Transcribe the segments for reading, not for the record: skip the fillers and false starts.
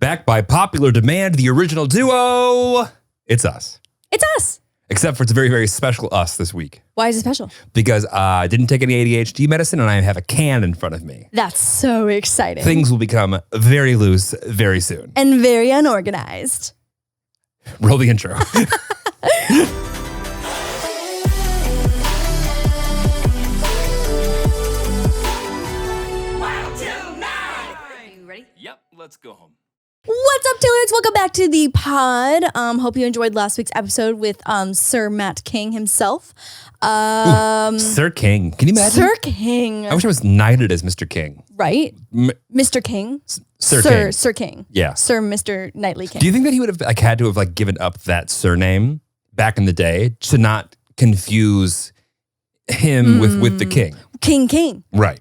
Backed by popular demand, the original duo. It's us. It's us. Except for it's a very, very special us this week. Why is it special? Because I didn't take any ADHD medicine and I have a can in front of me. That's so exciting. Things will become very loose very soon. And very unorganized. Roll the intro. Wild Til. Are you ready? Yep, let's go home. What's up, Taylors? Welcome back to the pod. Hope you enjoyed last week's episode with Sir Matt King himself. Sir King. Can you imagine? Sir King. I wish I was knighted as Mr. King. Right? Mr. King. Sir King. Sir King. Yeah. Sir Mr. Knightley King. Do you think that he would have had to have given up that surname back in the day to not confuse him with the king? King. Right.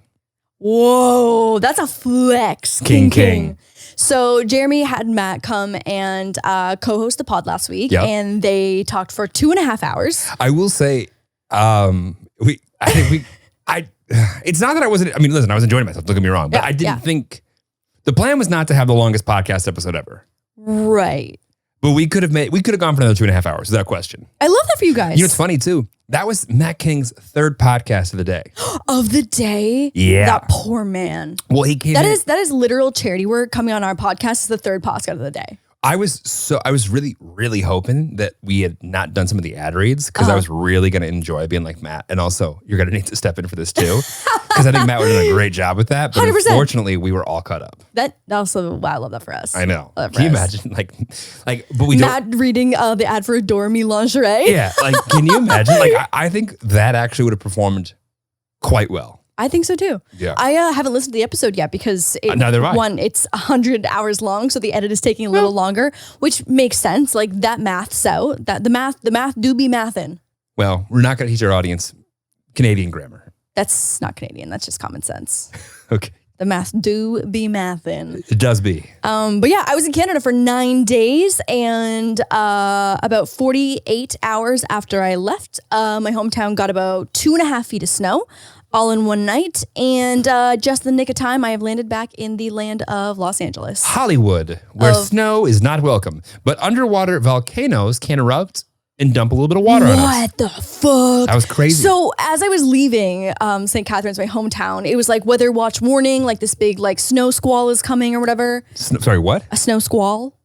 Whoa, that's a flex. King. So Jeremy had Matt come and co-host the pod last week, Yep. and they talked for 2.5 hours. I will say, it's not that I wasn't, listen, I was enjoying myself, don't get me wrong, but Yeah, I didn't yeah. think, the plan was not to have the longest podcast episode ever. Right. But we could have gone for another 2.5 hours, without question. I love that for you guys. You know, it's funny too. That was Matt King's third podcast of the day. Of the day. Yeah. That poor man. Well, he came That in. is literal charity work coming on our podcast. Is the third podcast of the day. I was really, really hoping that we had not done some of the ad reads because I was really going to enjoy being like Matt. And also, you're going to need to step in for this too. Because I think Matt would have done a great job with that. But 100%. unfortunately, we were all cut up. That also, wow, I love that for us. I know. Love that Can you for us. imagine? But we don't. Matt reading the ad for Adore Me lingerie. Yeah. Can you imagine? I think that actually would have performed quite well. I think so too. Yeah. I haven't listened to the episode yet because neither have I. One, it's 100 hours long, so the edit is taking a little longer, which makes sense. Like that maths out. That the math do be mathin'. Well, we're not going to teach our audience Canadian grammar. That's not Canadian. That's just common sense. Okay. The math do be mathin'. It does be. But yeah, I was in Canada for 9 days, and about 48 hours after I left, my hometown got about 2.5 feet of snow, all in one night. And just the nick of time, I have landed back in the land of Los Angeles. Hollywood, where snow is not welcome, but underwater volcanoes can erupt and dump a little bit of water on us. What the fuck? That was crazy. So as I was leaving St. Catharines, my hometown, it was like weather watch warning, like this big like snow squall is coming or whatever. Sorry, what? A snow squall.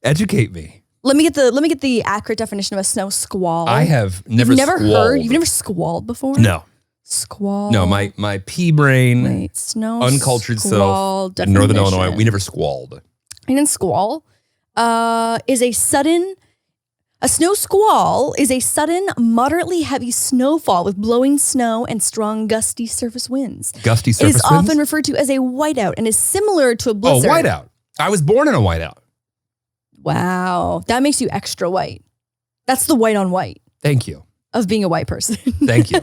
Educate me. Let me get the accurate definition of a snow squall. I have never You've never squalled. heard? You've never squalled before? No. Squall. No, my pea brain, Wait, snow uncultured squall self in Northern definition. Illinois, we never squalled. And then squall is a snow squall is a sudden, moderately heavy snowfall with blowing snow and strong gusty surface winds. Gusty It surface is winds? often referred to as a whiteout and is similar to a Oh, blizzard. whiteout. I was born in a whiteout. Wow. That makes you extra white. That's the white on white Thank you. of being a white person. Thank you.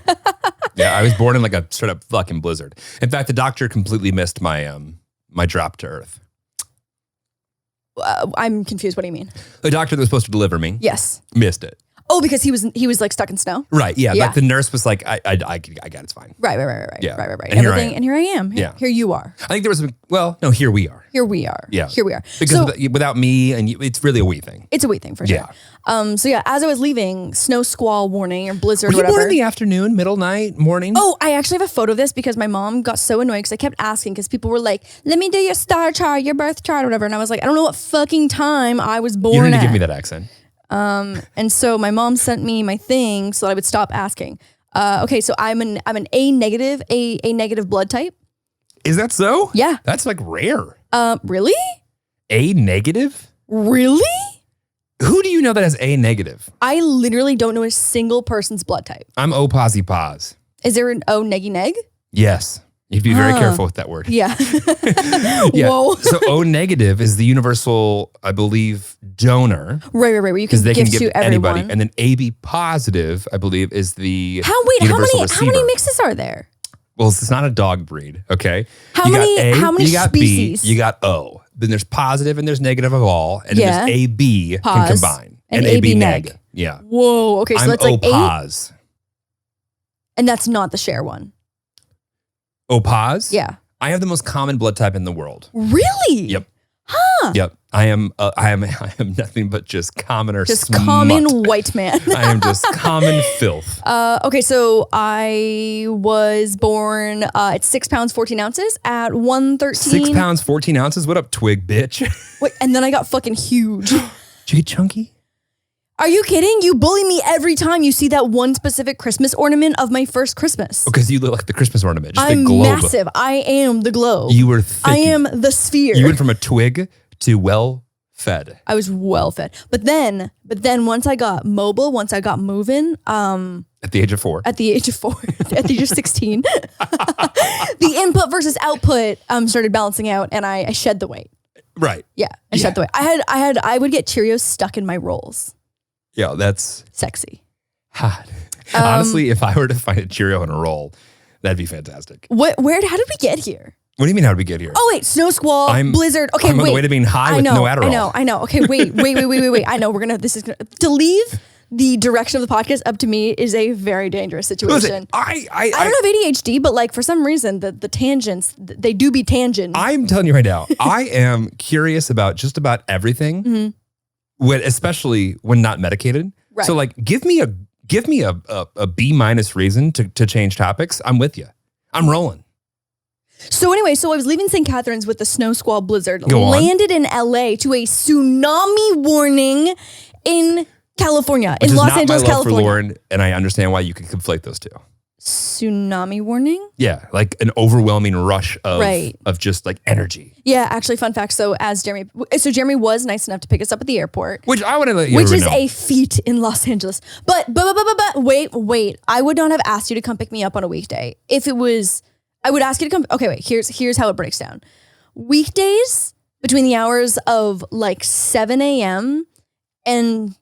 Yeah, I was born in like a straight up fucking blizzard. In fact, the doctor completely missed my my drop to earth. I'm confused. What do you mean? The doctor that was supposed to deliver me Yes. missed it. Oh, because he was like stuck in snow? Right. Yeah. Yeah. Like the nurse was like, I got it. It's fine. Right. Yeah. Right. And here I Everything, am. and here I am. Yeah. Here you are. I think there was no, here we are. Here we are. Yeah. Here we are. Because So without me and you, it's really a we thing. it's a wee thing for sure. Yeah. So yeah, as I was leaving, snow squall warning or blizzard Were or you whatever. born in the afternoon, middle night, morning? Oh, I actually have a photo of this because my mom got so annoyed because I kept asking because people were like, let me do your star chart, your birth chart or whatever. And I was like, I don't know what fucking time I was born you don't need to at. give me that accent. And so my mom sent me my thing so that I would stop asking. Okay, so I'm an A negative blood type. Is that so? Yeah. That's like rare. Really? A negative? Really? Who do you know that has A negative? I literally don't know a single person's blood type. I'm O posy pos. Is there an O neggy neg? Yes. You have to be very careful with that word. Yeah. Yeah. Whoa. So O negative is the universal, I believe, donor. Right. Where you can Because they can give give to everyone. anybody. And then AB positive, I believe, is the How universal many receiver. mixes are there? Well, it's not a dog breed, okay? How you many- got A, how many you got species? B, you got O. Then there's positive and there's negative of all. And then Yeah. there's AB can Pos combine. and AB AB neg. neg. Yeah. Whoa. Okay, so I'm that's like 8, O-pos. and that's not the share one. O-pos? Yeah. I have the most common blood type in the world. Really? Yep. Yep. I am nothing but just commoner Just smut. common white man. I am just common filth. Okay, so I was born at 6 pounds 14 ounces at 113. 6 pounds, 14 ounces. What up, twig bitch? Wait, and then I got fucking huge. Did you get chunky? Are you kidding? You bully me every time you see that one specific Christmas ornament of my first Christmas. Because you look like the Christmas ornament, just I'm the globe. massive. I am the globe. You were thick. I am the sphere. You went from a twig to well fed. I was well fed. But then once I got mobile, once I got moving, At the age of 4. at the age of 4, at the age of 16, the input versus output started balancing out and I shed the weight. Right. Yeah, I shed the weight. I would get Cheerios stuck in my rolls. Yeah, that's Sexy. hot. Honestly, if I were to find a Cheerio in a roll, that'd be fantastic. How did we get here? What do you mean, how did we get here? Oh wait, snow squall, blizzard. Okay, I'm wait. on the way to being high with no Adderall. I know. Okay, wait. I know to leave the direction of the podcast up to me is a very dangerous situation. Listen, I don't have ADHD, but like for some reason the tangents, they do be tangent. I'm telling you right now, I am curious about just about everything, especially when not medicated. Right. So like, give me a B- reason to change topics. I'm with you. I'm rolling. So anyway, I was leaving St. Catharines with the snow squall blizzard, Go on. landed in LA to a tsunami warning in California, Which in is Los not Angeles, my love California. for Lauren, and I understand why you could conflate those two. Tsunami warning? Yeah, like an overwhelming rush of Right. of just like energy. Yeah, actually, fun fact. So Jeremy was nice enough to pick us up at the airport. Which I want to let you Which is know. a feat in Los Angeles. But wait. I would not have asked you to come pick me up on a weekday. If it was, I would ask you to come. Okay, wait, here's how it breaks down. Weekdays between the hours of like 7 a.m. and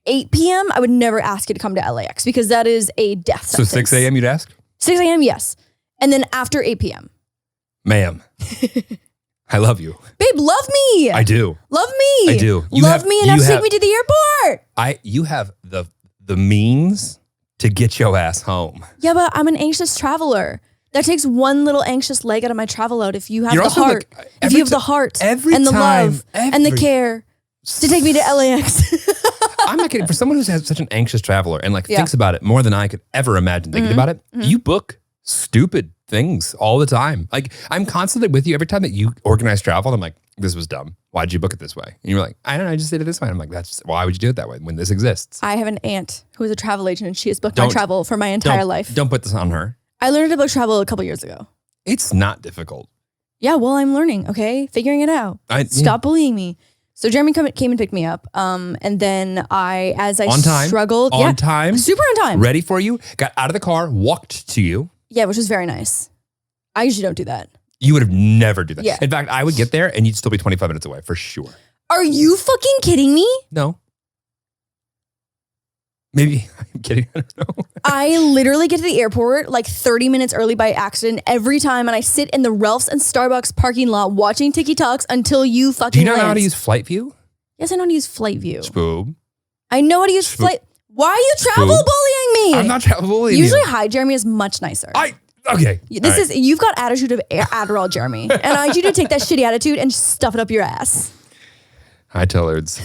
8 p.m., I would never ask you to come to LAX because that is a death So sentence. 6 a.m. you'd ask? 6 a.m., yes. And then after 8 p.m. Ma'am, I love you. Babe, love me. I do. Love me. I do. Love me enough to take me to the airport. You have the means to get your ass home. Yeah, but I'm an anxious traveler. That takes one little anxious leg out of my travel load. If you have You're the also heart, like, if you have the heart and the love and the care to take me to LAX. I'm not kidding. For someone who's such an anxious traveler and like Yeah. thinks about it more than I could ever imagine thinking about it, you book stupid things all the time. Like I'm constantly with you every time that you organize travel. And I'm like, this was dumb. Why'd you book it this way? And you're like, I don't know. I just did it this way. And I'm like, why would you do it that way when this exists? I have an aunt who is a travel agent and she has booked my travel for my entire life. Don't put this on her. I learned to book travel a couple years ago. It's not difficult. Yeah, well, I'm learning, okay? Figuring it out. Stop bullying me. So Jeremy came and picked me up. And then as I On time. struggled. On time. Super on time. Ready for you. Got out of the car, walked to you. Yeah, which was very nice. I usually don't do that. You would have never do that. Yeah. In fact, I would get there and you'd still be 25 minutes away for sure. Are you fucking kidding me? No. Maybe I'm kidding. I don't know. I literally get to the airport like 30 minutes early by accident every time, and I sit in the Ralph's and Starbucks parking lot watching TikToks until you fucking Do you not know how to land. use Flight View? Yes, I know how to use Flight View. Spoob. I know how to use Flight. Why are you travel bullying me? I'm not travel bullying Usually, you. hi, Jeremy is much nicer. Okay. You've got attitude of Adderall, Jeremy, and I need you to take that shitty attitude and stuff it up your ass. Hi, Tillards.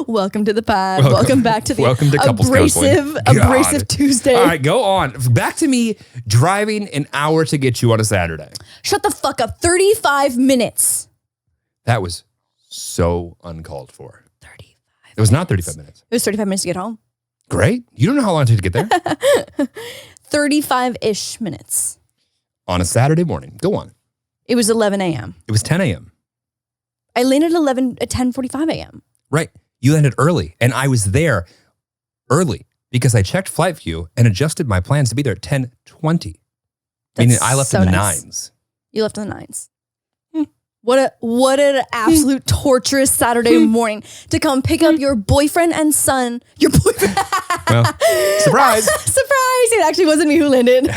Welcome to the pod. Welcome back to the couples counseling. abrasive Tuesday. All right, go on. Back to me driving an hour to get you on a Saturday. Shut the fuck up. 35 minutes. That was so uncalled for. 35. It was not 35 minutes. It was 35 minutes to get home. Great. You don't know how long it took to get there? 35-ish minutes. On a Saturday morning. Go on. It was 11 a.m. It was 10 a.m. I landed at 10:45 a.m. Right. You landed early, and I was there early because I checked Flight View and adjusted my plans to be there at 10:20. Meaning I left so in the nice. 9s. You left in the 9s. What an absolute torturous Saturday morning to come pick up your boyfriend and son. Your boyfriend. Well, surprise. Surprise. It actually wasn't me who landed.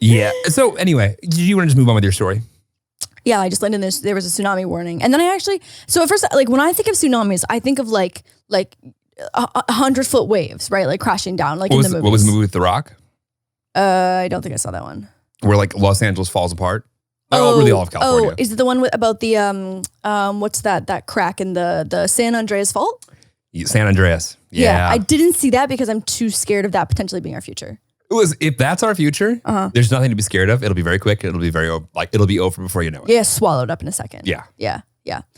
Yeah. So anyway, do you want to just move on with your story? Yeah, I just landed in this. There was a tsunami warning. And then so at first, like when I think of tsunamis, I think of like 100-foot waves, right? Like crashing down, like in the movies. What was the movie with The Rock? I don't think I saw that one. Where like Los Angeles falls apart? really all of California. Oh, is it the one about the what's that crack in the San Andreas Fault? San Andreas. Yeah. I didn't see that because I'm too scared of that potentially being our future. If that's our future, there's nothing to be scared of. It'll be very quick. It'll be it'll be over before you know it. Yeah, swallowed up in a second. Yeah. Yeah.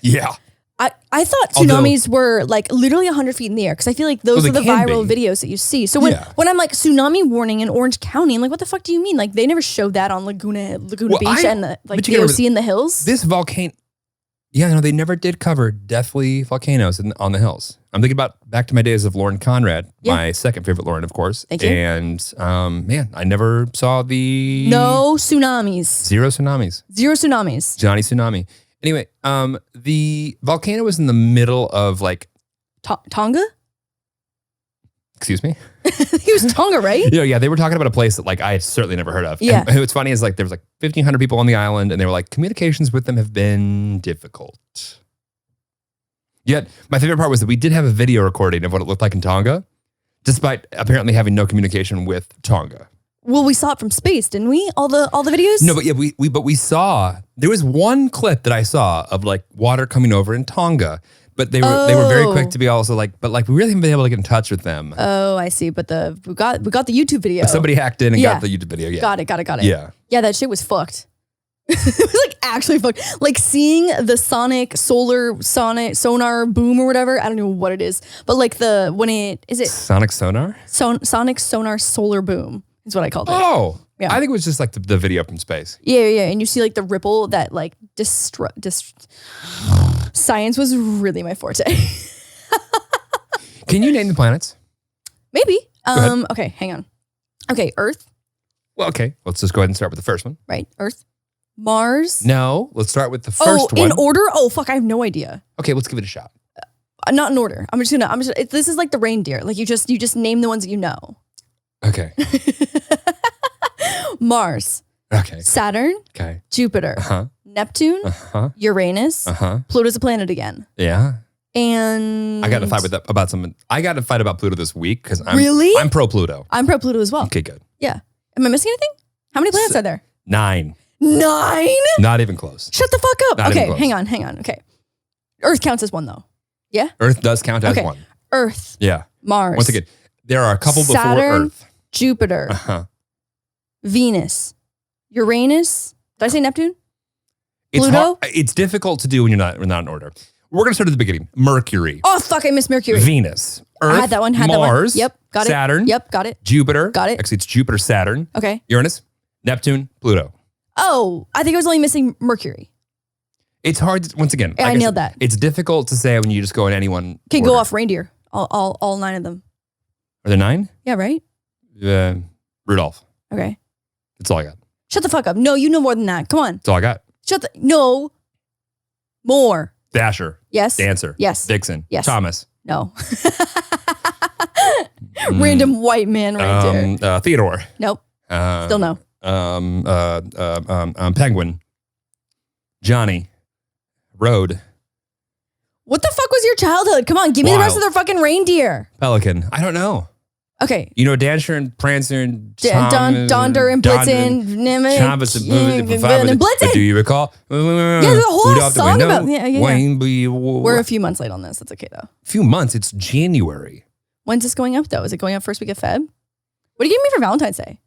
Yeah. I thought tsunamis were like literally 100 feet in the air because I feel like those are the viral videos that you see. So when I'm like tsunami warning in Orange County, I'm like, what the fuck do you mean? Like they never showed that on Laguna Beach and the DOC in the hills. This volcano, they never did cover deathly volcanoes on the hills. I'm thinking back to my days of Lauren Conrad, my second favorite Lauren, of course. Thank you. And I never saw the no tsunamis. Zero tsunamis. Johnny Tsunami. Anyway, the volcano was in the middle of like Tonga. Excuse me? He was Tonga, right? Yeah, they were talking about a place that like I had certainly never heard of. Yeah. And what's funny is like there was like 1,500 people on the island and they were like, communications with them have been difficult. Yet, my favorite part was that we did have a video recording of what it looked like in Tonga, despite apparently having no communication with Tonga. Well, we saw it from space, didn't we? All the videos? No, but yeah, we saw, there was one clip that I saw of like water coming over in Tonga. But they were very quick to be also like, but like we really haven't been able to get in touch with them. Oh, I see. But we got the YouTube video. But somebody hacked in and got the YouTube video. Yeah. Got it. Yeah. Yeah, that shit was fucked. It was like actually fucked. Like seeing the sonic sonar boom or whatever. I don't know what it is, but like Sonic sonar? Sonic sonar solar boom is what I called it. Oh. Yeah. I think it was just like the video from space. Yeah. And you see like the ripple that like science was really my forte. Can you name the planets? Maybe. Go ahead. Okay, hang on. Okay, Earth. Well, okay. Let's just go ahead and start with the first one. Right. Earth. Mars. No, let's start with the first one. In order? Oh, fuck, I have no idea. Okay, let's give it a shot. Not in order. This is like the reindeer. Like you just name the ones that you know. Okay. Mars. Okay. Saturn. Okay. Jupiter. Neptune. Uranus. Pluto's a planet again. Yeah. And I got to fight about something. I got to fight about Pluto this week because I'm pro Pluto. I'm pro Pluto as well. Okay, good. Yeah. Am I missing anything? How many planets are there? 9. 9? Not even close. Shut the fuck up. Not Okay, even close. hang on. Okay. Earth counts as one though. Yeah? Earth does count as one. Earth. Yeah. Mars. Once again, there are a couple Saturn, before Earth. Jupiter. Venus. Uranus. Did I say Neptune? Pluto? It's difficult to do when you're not in order. We're going to start at the beginning. Mercury. Oh, fuck, I missed Mercury. Venus. Earth. I had that one. Mars. Yep, got it. Saturn. Yep, got it. Jupiter. Got it. Actually, it's Jupiter, Saturn. Okay. Uranus, Neptune, Pluto. Oh, I think I was only missing Mercury. It's hard, once again. I nailed that. It's difficult to say when you just go in any one Okay, order. go off reindeer. All 9 of them. Are there 9? Yeah, right? Rudolph. Okay. That's all I got. Shut the fuck up. No, you know more than that. Come on. That's all I got. No. More. Dasher. Yes. Dancer. Yes. Vixen. Yes. Thomas. No. Random white man reindeer. Theodore. Nope. Still no. Penguin. Johnny. Road. What the fuck was your childhood? Come on, give me the rest of their fucking reindeer. Pelican. I don't know. Okay. You know Dancer and Prancer and Donder and Blitzen. And Blitzen. Do you recall? Yeah, there's a whole song about We're a few months late on this. That's okay though. A few months. It's January. When's this going up though? Is it going up first week of Feb? What are you getting me for Valentine's Day?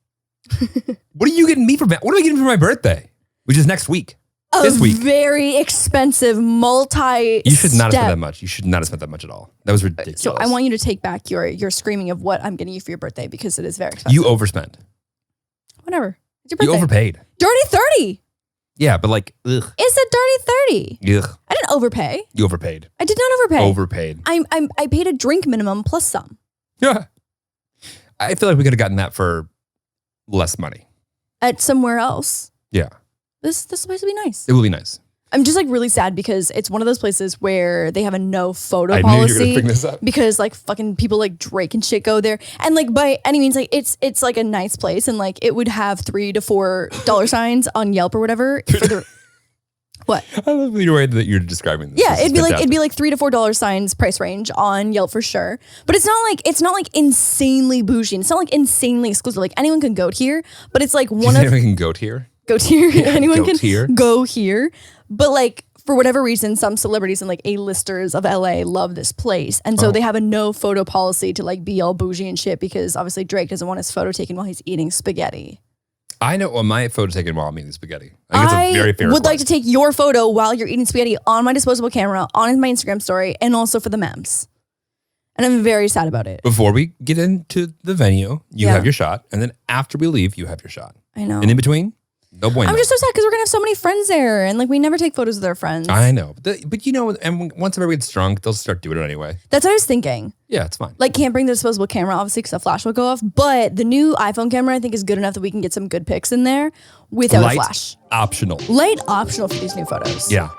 What are you getting me for? What am I getting for my birthday? Which is next week. This week. Very expensive multi. You should not have spent that much. You should not have spent that much at all. That was ridiculous. So I want you to take back your screaming of what I'm getting you for your birthday because it is very expensive. You overspent. Whatever. It's your birthday. You overpaid. Dirty 30. Yeah, but like, ugh. It's a dirty 30. Ugh. I didn't overpay. You overpaid. I did not overpay. Overpaid. I paid a drink minimum plus some. Yeah. I feel like we could have gotten that for less money. At somewhere else. Yeah. This place would be nice. It will be nice. I'm just like really sad because it's one of those places where they have a no photo I policy. knew you were gonna bring this up. Because like fucking people like Drake and shit go there. And like by any means, like it's like a nice place and like it would have $3 to $4 signs on Yelp or whatever. For the, what? I love the way that you're describing this. Yeah, this it'd be like $3 to $4 signs price range on Yelp for sure. But it's not like insanely bougie. It's not like insanely exclusive. Like anyone can goat here, but it's like one of anyone can goat here. Goat here. Anyone goat can here. go here. But like, for whatever reason, some celebrities and like A-listers of LA love this place. And so they have a no photo policy to like be all bougie and shit because obviously Drake doesn't want his photo taken while he's eating spaghetti. I know my photo taken while I'm eating spaghetti. I think it's a very fair would like request. to take your photo while you're eating spaghetti on my disposable camera, on my Instagram story, and also for the memes. And I'm very sad about it. Before we get into the venue, you have your shot. And then after we leave, you have your shot. I know. And in between, no bueno. I'm just so sad because we're going to have so many friends there. And like, we never take photos with our friends. I know. But you know, and once everybody gets drunk, they'll start doing it anyway. That's what I was thinking. Yeah, it's fine. Like, can't bring the disposable camera, obviously, because the flash will go off. But the new iPhone camera, I think, is good enough that we can get some good pics in there without Light a flash. optional. Light optional for these new photos. Yeah.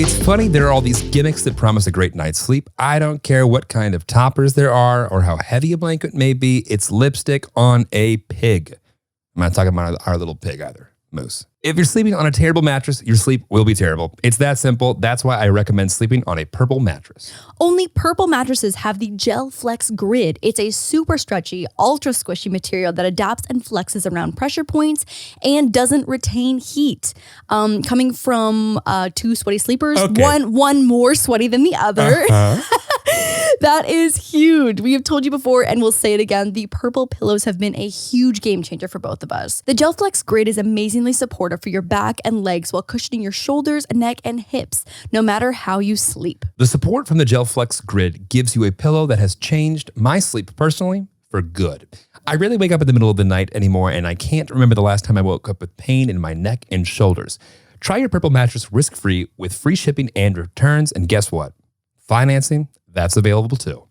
It's funny, there are all these gimmicks that promise a great night's sleep. I don't care what kind of toppers there are or how heavy a blanket may be. It's lipstick on a pig. I'm not talking about our little pig either, Moose. If you're sleeping on a terrible mattress, your sleep will be terrible. It's that simple. That's why I recommend sleeping on a purple mattress. Only Purple mattresses have the Gel Flex Grid. It's a super stretchy, ultra squishy material that adapts and flexes around pressure points and doesn't retain heat. Coming from two sweaty sleepers, one more sweaty than the other. That is huge. We have told you before and we'll say it again. The Purple pillows have been a huge game changer for both of us. The Gel Flex Grid is amazingly supportive for your back and legs while cushioning your shoulders, neck, and hips, no matter how you sleep. The support from the Gel Flex Grid gives you a pillow that has changed my sleep personally for good. I rarely wake up in the middle of the night anymore, and I can't remember the last time I woke up with pain in my neck and shoulders. Try your Purple mattress risk-free with free shipping and returns, and guess what? Financing, that's available too.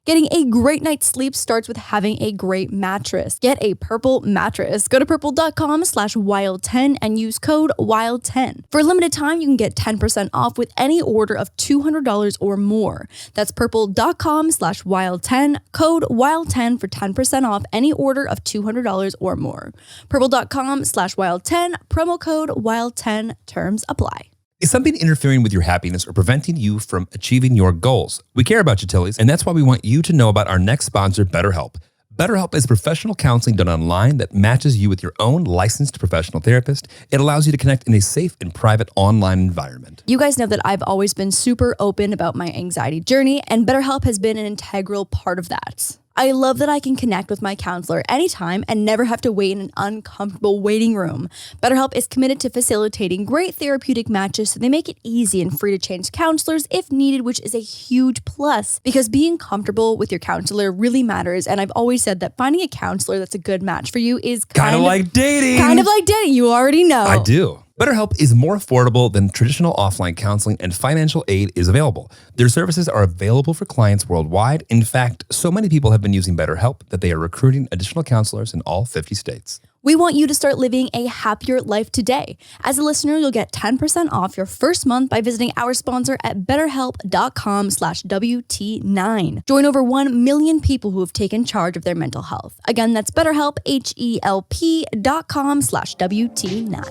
Getting a great night's sleep starts with having a great mattress. Get a Purple mattress. Go to purple.com/wild10 and use code WILD10. For a limited time, you can get 10% off with any order of $200 or more. That's purple.com/wild10, code WILD10 for 10% off any order of $200 or more. Purple.com/wild10, promo code WILD10, terms apply. Is something interfering with your happiness or preventing you from achieving your goals? We care about you, Tillies, and that's why we want you to know about our next sponsor, BetterHelp. BetterHelp is professional counseling done online that matches you with your own licensed professional therapist. It allows you to connect in a safe and private online environment. You guys know that I've always been super open about my anxiety journey, and BetterHelp has been an integral part of that. I love that I can connect with my counselor anytime and never have to wait in an uncomfortable waiting room. BetterHelp is committed to facilitating great therapeutic matches, so they make it easy and free to change counselors if needed, which is a huge plus because being comfortable with your counselor really matters. And I've always said that finding a counselor that's a good match for you is Kind of like dating. Kind of like dating. You already know. I do. BetterHelp is more affordable than traditional offline counseling, and financial aid is available. Their services are available for clients worldwide. In fact, so many people have been using BetterHelp that they are recruiting additional counselors in all 50 states. We want you to start living a happier life today. As a listener, you'll get 10% off your first month by visiting our sponsor at betterhelp.com/WT9. Join over 1 million people who have taken charge of their mental health. Again, that's BetterHelp, HELP.com/WT9.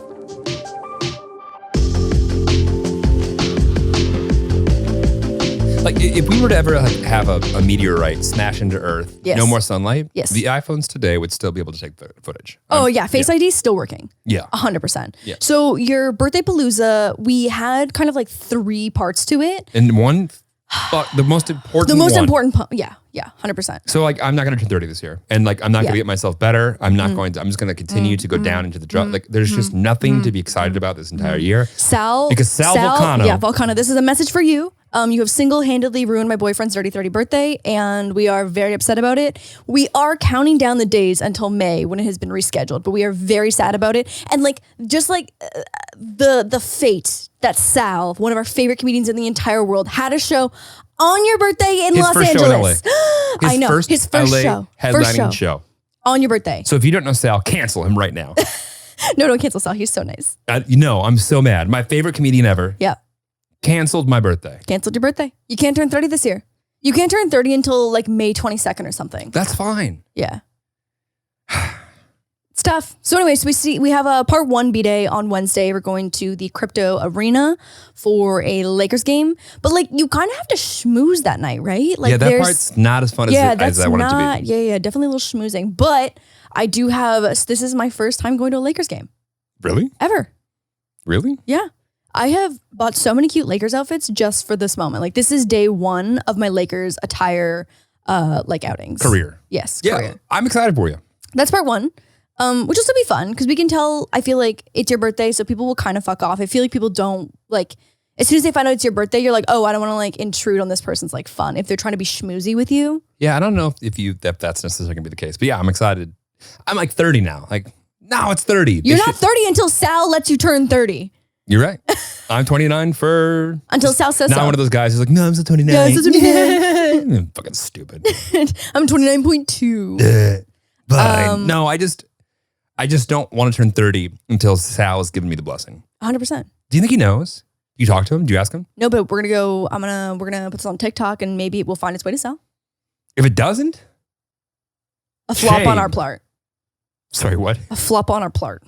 Like if we were to ever have a meteorite smash into Earth, Yes. no more sunlight, Yes. the iPhones today would still be able to take footage. Oh yeah, Face ID is still working. Yeah. 100%. Yeah. So your birthday palooza, we had kind of like 3 parts to it. And one, the most important The most one. important, 100%. So like, I'm not going to turn 30 this year. And like, I'm not going to get myself better. I'm not going to, I'm just going to continue to go down into the drug. Like there's just nothing to be excited about this entire year. Sal Volcano. Yeah, Volcano, this is a message for you. You have single-handedly ruined my boyfriend's dirty 30 birthday, and we are very upset about it. We are counting down the days until May when it has been rescheduled, but we are very sad about it. And like, just like the fate that Sal, one of our favorite comedians in the entire world, had a show on your birthday in Los Angeles. I know, his first LA show. headlining show. On your birthday. So if you don't know Sal, cancel him right now. No, don't cancel Sal. He's so nice. I'm so mad. My favorite comedian ever. Yeah. Canceled my birthday. Canceled your birthday. You can't turn 30 this year. You can't turn 30 until like May 22nd or something. That's fine. Yeah. It's tough. So anyways, we have a part 1 B-Day on Wednesday. We're going to the crypto arena for a Lakers game. But like you kind of have to schmooze that night, right? Like that part's not as fun as I want it to be. Yeah, definitely a little schmoozing. But I do have, this is my first time going to a Lakers game. Really? Ever. Really? Yeah. I have bought so many cute Lakers outfits just for this moment. Like this is day 1 of my Lakers attire like outings. Career. Yes. Yeah. Career. I'm excited for you. That's part 1. Which will still be fun because we can tell, I feel like it's your birthday, so people will kind of fuck off. I feel like people don't like, as soon as they find out it's your birthday, you're like, oh, I don't want to like intrude on this person's like fun if they're trying to be schmoozy with you. Yeah, I don't know if that's necessarily gonna be the case, but yeah, I'm excited. I'm like 30 now. Like, no, it's 30. You're not 30 until Sal lets you turn 30. You're right. I'm 29 for until Sal says not so. one of those guys who's like, no, I'm still 29. Yeah, I'm still 29. Fucking stupid. I'm 29.2. But no, I just don't want to turn 30 until Sal has given me the blessing. 100%. Do you think he knows? You talk to him? Do you ask him? No, but we're gonna put this on TikTok and maybe it will find its way to Sal. If it doesn't, A flop shame. on our part. Sorry, what? A flop on our part.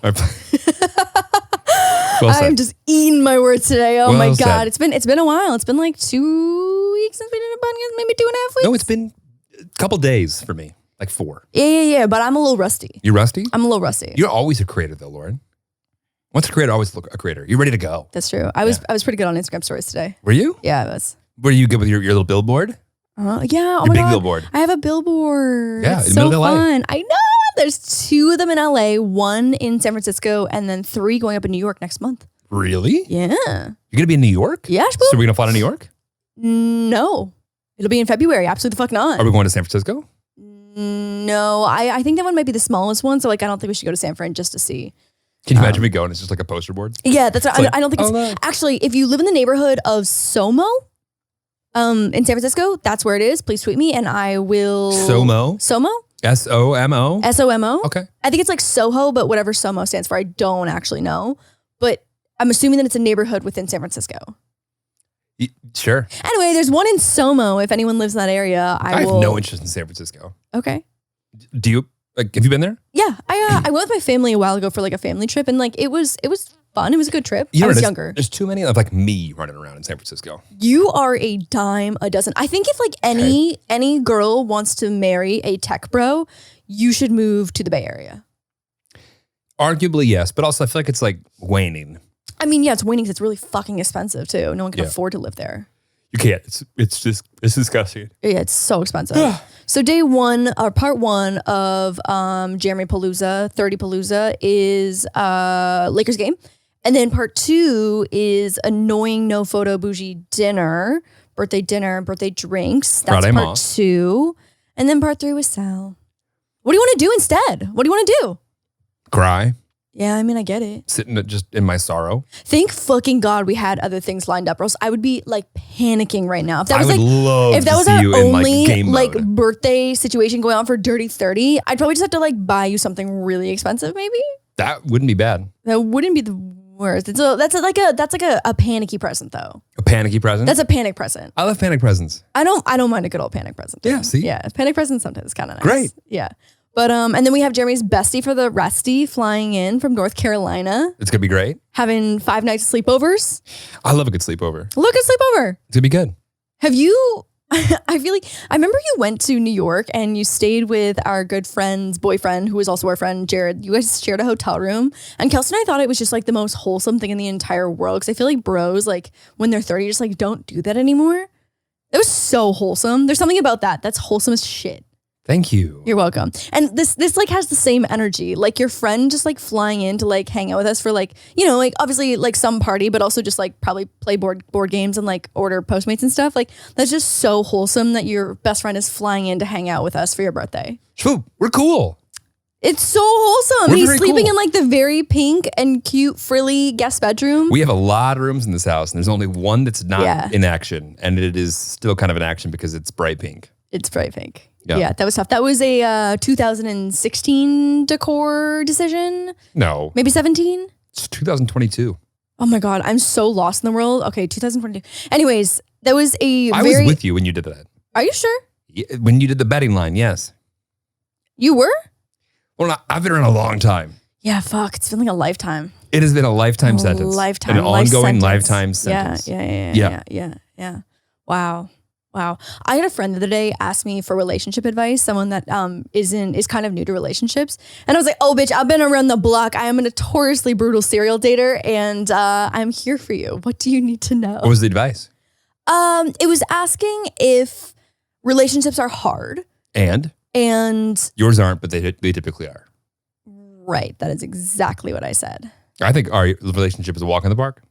Well said. I'm just eating my words today. Oh Well my said. God. It's been a while. It's been like 2 weeks since we did a podcast, maybe 2.5 weeks. No, it's been a couple days for me, like 4. Yeah. But I'm a little rusty. You rusty? I'm a little rusty. You're always a creator, though, Lauren. Once a creator, always a creator. You're ready to go. That's true. I was pretty good on Instagram stories today. Were you? Yeah, I was. Were you good with your little billboard? Yeah. Oh Your my big God. billboard. I have a billboard. Yeah, It's in the so middle of LA. fun. I know. There's 2 of them in LA, 1 in San Francisco, and then 3 going up in New York next month. Really? Yeah. You're going to be in New York? Yeah, So we're going to fly to New York? No. It'll be in February. Absolutely the fuck not. Are we going to San Francisco? No. I think that one might be the smallest one, so like I don't think we should go to San Fran just to see. Can you imagine me going? It's just like a poster board. Yeah, that's what, like, I don't think it's look. actually, if you live in the neighborhood of Somo, in San Francisco, that's where it is. Please tweet me and I will. Somo? Somo? SOMO? SOMO. Okay. I think it's like Soho, but whatever Somo stands for, I don't actually know. But I'm assuming that it's a neighborhood within San Francisco. Sure. Anyway, there's one in Somo. If anyone lives in that area, I have will. no interest in San Francisco. Okay. Do you? Like, have you been there? Yeah, I went with my family a while ago for like a family trip, and like it was fun. It was a good trip. You know, I was there's- younger. There's too many of like me running around in San Francisco. You are a dime a dozen. I think if like any girl wants to marry a tech bro, you should move to the Bay Area. Arguably, yes, but also I feel like it's like waning. I mean, yeah, it's waning 'cause it's really fucking expensive too. No one can Yeah. afford to live there. You can't. It's disgusting. Yeah, it's so expensive. So day 1 or part 1 of Jeremy Palooza, 30 Palooza is Lakers game. And then part 2 is annoying no photo bougie dinner, birthday drinks. That's Friday part Moss. 2. And then part 3 was Sal. What do you want to do instead? What do you want to do? Cry, Yeah, I mean, I get it. sitting just in my sorrow. Thank fucking God we had other things lined up, or else I would be like panicking right now. If that I was would like, love if that to was see our you in like only game like mode. birthday situation going on for Dirty 30, I'd probably just have to like buy you something really expensive. Maybe That wouldn't be bad. that wouldn't be the worst. That's like a panicky present though. A panicky present. That's a panic present. I love panic presents. I don't mind a good old panic present. Yeah, see? Yeah, panic present sometimes is kind of nice. Great. Yeah. But and then we have Jeremy's bestie for the resty flying in from North Carolina, It's gonna be great. having 5 nights of sleepovers. I love a good sleepover. Look at sleepover. It's gonna be good. Have you? I feel like I remember you went to New York and you stayed with our good friend's boyfriend, who was also our friend Jared. You guys shared a hotel room, and Kelsey and I thought it was just like the most wholesome thing in the entire world. Because I feel like bros, like when they're 30, just like don't do that anymore. It was so wholesome. There's something about that that's wholesome as shit. Thank you. You're welcome. And this like has the same energy. Like your friend just like flying in to like hang out with us for like, you know, like obviously like some party, but also just like probably play board games and like order Postmates and stuff. Like that's just so wholesome that your best friend is flying in to hang out with us for your birthday. Shoo, we're cool. It's so wholesome. We're He's very sleeping cool. in like the very pink and cute frilly guest bedroom. We have a lot of rooms in this house, and there's only one that's not Yeah. in action, and it is still kind of in action because it's bright pink. It's bright pink. Yeah. Yeah, that was tough. That was a 2016 decor decision. No, Maybe 17. it's 2022. Oh my God, I'm so lost in the world. Okay, 2022. Anyways, that was a I very. was with you when you did that. Are you sure? When you did the betting line, yes. You were? Well, I've been around a long time. Yeah, fuck. It's feeling like a lifetime. It has been a lifetime sentence. Lifetime. An ongoing lifetime sentence. Yeah. Wow. I had a friend the other day ask me for relationship advice, someone that is kind of new to relationships. And I was like, oh, bitch, I've been around the block. I am a notoriously brutal serial dater, and I'm here for you. What do you need to know? What was the advice? It was asking if relationships are hard. And yours aren't, but they typically are. Right. That is exactly what I said. I think our relationship is a walk in the park.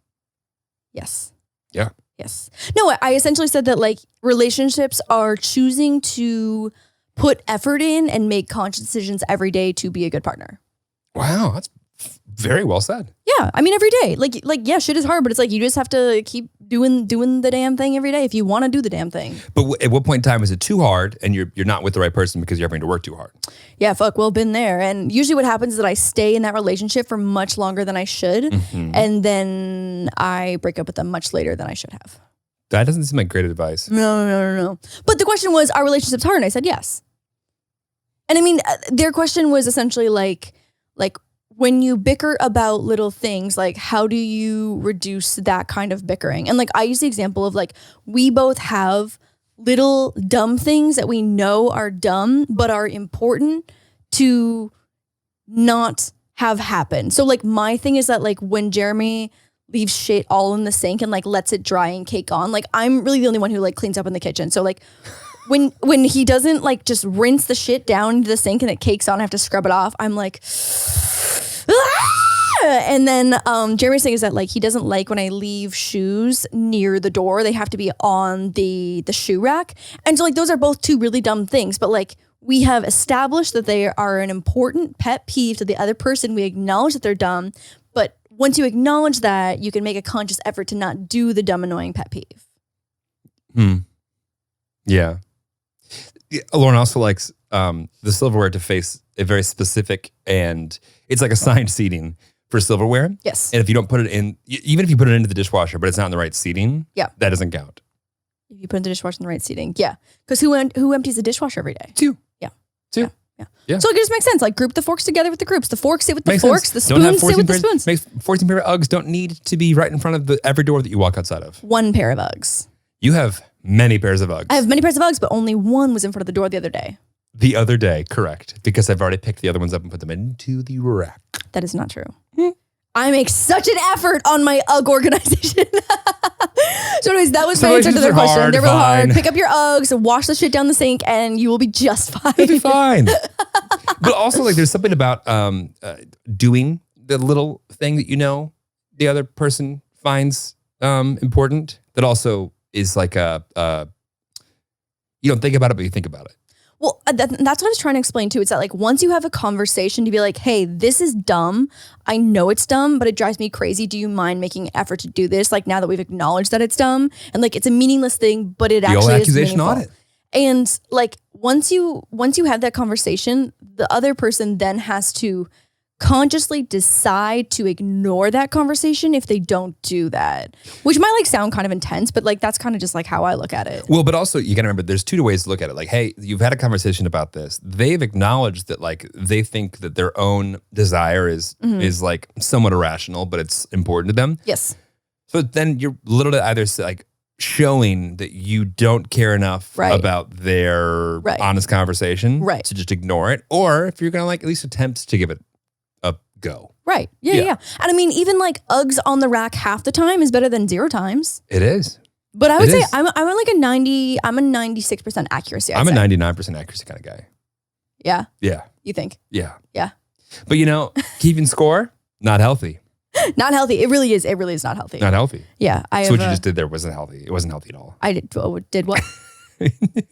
Yes. Yeah. Yes. No, I essentially said that like relationships are choosing to put effort in and make conscious decisions every day to be a good partner. Wow, that's very well said. Yeah, I mean every day. Like yeah, shit is hard, but it's like you just have to keep doing the damn thing every day if you want to do the damn thing. But at what point in time is it too hard and you're not with the right person because you're having to work too hard? Yeah, fuck, well, been there. And usually what happens is that I stay in that relationship for much longer than I should. Mm-hmm. And then I break up with them much later than I should have. That doesn't seem like great advice. No. But the question was, are relationships hard? And I said yes. And I mean, their question was essentially like when you bicker about little things, like how do you reduce that kind of bickering? And like I use the example of like we both have little dumb things that we know are dumb but are important to not have happen. So like my thing is that like when Jeremy leaves shit all in the sink and like lets it dry and cake on, like I'm really the only one who like cleans up in the kitchen. So like when he doesn't like just rinse the shit down into the sink and it cakes on, I have to scrub it off. I'm like, ah! And then Jeremy's thing is that like he doesn't like when I leave shoes near the door. They have to be on the shoe rack. And so like those are both two really dumb things, but like we have established that they are an important pet peeve to the other person. We acknowledge that they're dumb, but once you acknowledge that, you can make a conscious effort to not do the dumb, annoying pet peeve. Yeah. Lauren also likes the silverware to face a very specific, and it's like assigned seating for silverware. Yes. And if you don't put it in, even if you put it into the dishwasher, but it's not in the right seating, that doesn't count. If you put in the dishwasher in the right seating, yeah. Because who empties the dishwasher every day? Two. Yeah. So it just makes sense. Like group the forks together with the groups. The forks sit with the Makes forks. sense. The spoons sit with the spoons. 14 pair of Uggs don't need to be right in front of every door that you walk outside of. One pair of Uggs. You have many pairs of Uggs. I have many pairs of Uggs, but only one was in front of the door the other day. The other day, correct. Because I've already picked the other ones up and put them into the rack. That is not true. I make such an effort on my Ugg organization. So anyways, that was my answer to their question. They're real hard. Pick up your Uggs, wash the shit down the sink, and you will be just fine. You'll be fine. But also, like, there's something about doing the little thing that you know the other person finds important that also is like you don't think about it, but you think about it. Well, that's what I was trying to explain too. It's that like once you have a conversation to be like, hey, this is dumb. I know it's dumb, but it drives me crazy. Do you mind making an effort to do this? Like now that we've acknowledged that it's dumb and like it's a meaningless thing, but it actually is accusation meaningful. on it. And like once you have that conversation, the other person then has to consciously decide to ignore that conversation if they don't do that, which might like sound kind of intense, but like that's kind of just like how I look at it. Well, but also you gotta remember there's two ways to look at it. Like, hey, you've had a conversation about this. They've acknowledged that like they think that their own desire is like somewhat irrational, but it's important to them. Yes. So then you're literally either like showing that you don't care enough about their honest conversation to just ignore it, or if you're gonna like at least attempt to give it a go. Right. Yeah. And I mean, even like Uggs on the rack half the time is better than 0 times. It is. But I would say I'm like a 90, I'm a 96% accuracy. I'm a 99% accuracy kind of guy. Yeah. Yeah. You think? Yeah. Yeah. But you know, keeping score, not healthy. Not healthy. It really is not healthy. Not healthy. Yeah. So what you just did there wasn't healthy. It wasn't healthy at all. I did what?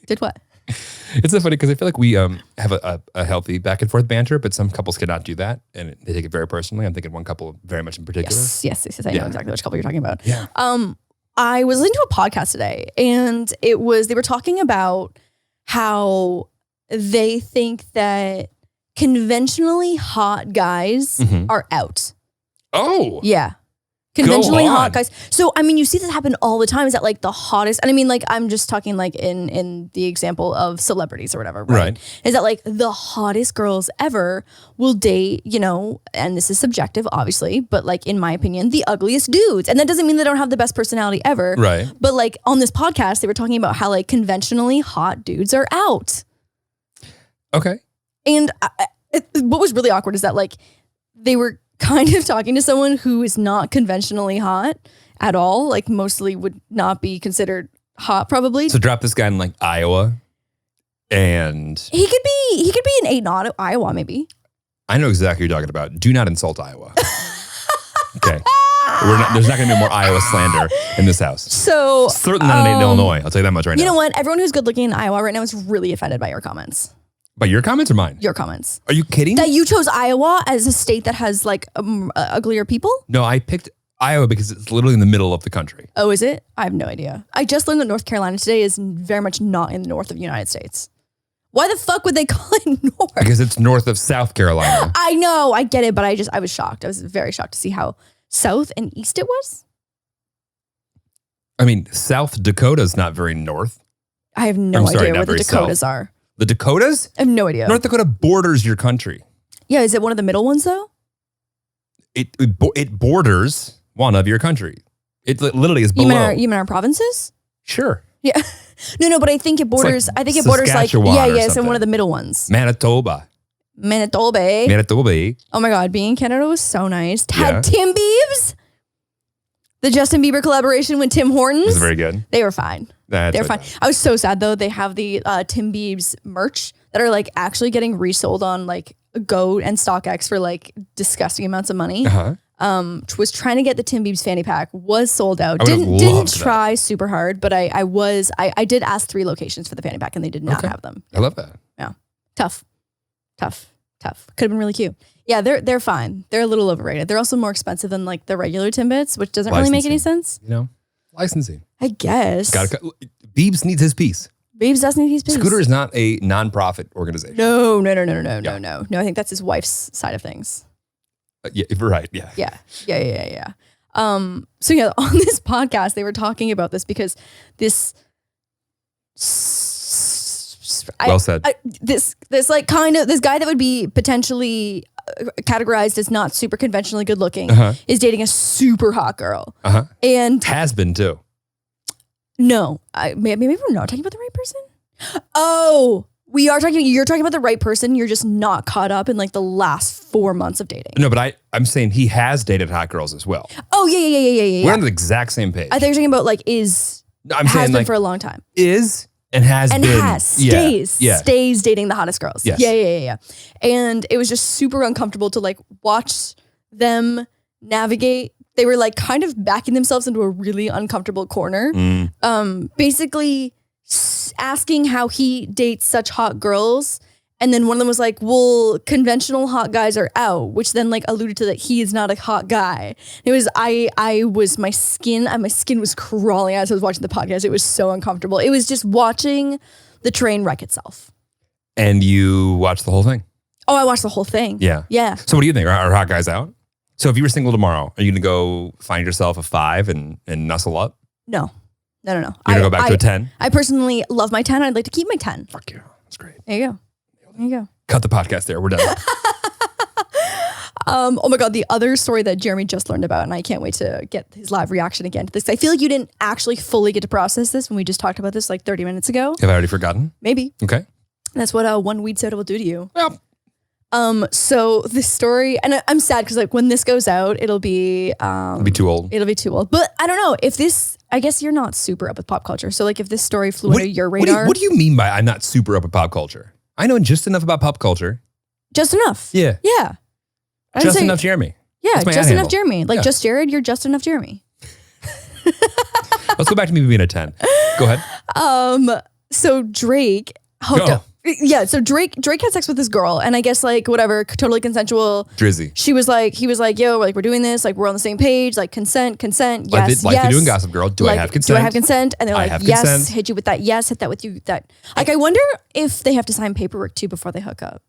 Did what? It's so funny because I feel like we have a healthy back and forth banter, but some couples cannot do that and they take it very personally. I'm thinking one couple very much in particular. Yes. I know exactly which couple you're talking about. Yeah. I was listening to a podcast today and they were talking about how they think that conventionally hot guys are out. Oh. Yeah. Conventionally Go on. hot guys. So, I mean, you see this happen all the time. Is that like the hottest? And I mean, like, I'm just talking like in the example of celebrities or whatever, right? Is that like the hottest girls ever will date, you know, and this is subjective, obviously, but like in my opinion, the ugliest dudes. And that doesn't mean they don't have the best personality ever. Right. But like on this podcast, they were talking about how like conventionally hot dudes are out. Okay. And what was really awkward is that like they were kind of talking to someone who is not conventionally hot at all, like mostly would not be considered hot probably. So drop this guy in like Iowa and He could be an 8 in Iowa maybe. I know exactly what you're talking about. Do not insult Iowa. Okay. There's not going to be more Iowa slander in this house. So Certainly not in Illinois. I'll tell you that much right now. you know what? Everyone who's good looking in Iowa right now is really offended by your comments. By your comments or mine? Your comments. Are you kidding? That you chose Iowa as a state that has like uglier people? No, I picked Iowa because it's literally in the middle of the country. Oh, is it? I have no idea. I just learned that North Carolina today is very much not in the north of the United States. Why the fuck would they call it north? Because it's north of South Carolina. I know, I get it, but I was shocked. I was very shocked to see how south and east it was. I mean, South Dakota's not very north. I have no idea where the Dakotas are. The Dakotas? I have no idea. North Dakota borders your country. Yeah, is it one of the middle ones though? It borders one of your country. It literally is below. You mean our provinces? Sure. Yeah. No, but I think it borders. like I think it borders like Saskatchewan or so something. one of the middle ones. Manitoba. Manitoba. Oh my God, being in Canada was so nice. Yeah. Had Tim Biebs, the Justin Bieber collaboration with Tim Hortons. It was very good. They were fine. That's They're right. fine. I was so sad though. They have the Tim Biebs merch that are like actually getting resold on like Go and StockX for like disgusting amounts of money. Uh-huh. Was trying to get the Tim Biebs fanny pack, was sold out. I would've Didn't loved try super hard, but I did ask 3 locations for the fanny pack and they did not have them. I love that. Yeah. Tough. Could have been really cute. Yeah, they're fine. They're a little overrated. They're also more expensive than like the regular Timbits, which doesn't really make any sense. You know, licensing. I guess. Biebs needs his piece. Biebs does need his piece. Scooter is not a non-profit organization. No. No, I think that's his wife's side of things. Yeah, right. Yeah. Yeah. So yeah, on this podcast, they were talking about this because this. Well said. This like kind of this guy that would be potentially categorized as not super conventionally good looking is dating a super hot girl. And has been too. no, maybe we're not talking about the right person. Oh, you're talking about the right person. You're just not caught up in like the last 4 months of dating. No, but I'm saying he has dated hot girls as well. Oh yeah. We're on the exact same page. I thought you were talking about like has been like for a long time. is and has And been. stays dating the hottest girls. Yes. Yeah. And it was just super uncomfortable to like watch them navigate. They were like kind of backing themselves into a really uncomfortable corner. Basically asking how he dates such hot girls. And then one of them was like, well, conventional hot guys are out, which then like alluded to that he is not a hot guy. It was, my skin was crawling as I was watching the podcast. It was so uncomfortable. It was just watching the train wreck itself. And you watched the whole thing? Oh, I watched the whole thing. Yeah. Yeah. So what do you think? Are hot guys out? So if you were single tomorrow, are you going to go find yourself a 5 and nuzzle up? No. You're going to go back to a 10? I personally love my 10. I'd like to keep my 10. Fuck you. That's great. There you go. Cut the podcast there. We're done. Oh my God, the other story that Jeremy just learned about, and I can't wait to get his live reaction again to this. I feel like you didn't actually fully get to process this when we just talked about this like 30 minutes ago. Have I already forgotten? Maybe. Okay. That's what one weed soda will do to you. Well, So this story, and I'm sad because like when this goes out, it'll be too old. It'll be too old. But I don't know if this. I guess you're not super up with pop culture. So like if this story flew under your radar, What do you mean by I'm not super up with pop culture? I know just enough about pop culture. just enough. Yeah. Yeah. I'd Just say- enough Jeremy. Yeah, That's my just ad enough handle. Jeremy. Like Yeah. just Jared, you're just enough Jeremy. Let's go back to me being a 10. Go ahead. So Drake hooked Go. up. Yeah, so Drake had sex with this girl, and I guess like whatever, totally consensual. Drizzy. He was like, yo, like we're doing this, like we're on the same page, like consent, yes, Like yes. they do in Gossip Girl. Do I have consent? Do I have consent? And they're I like, have yes, consent. hit you with that, yes, hit that with you, that. Like I wonder if they have to sign paperwork too before they hook up.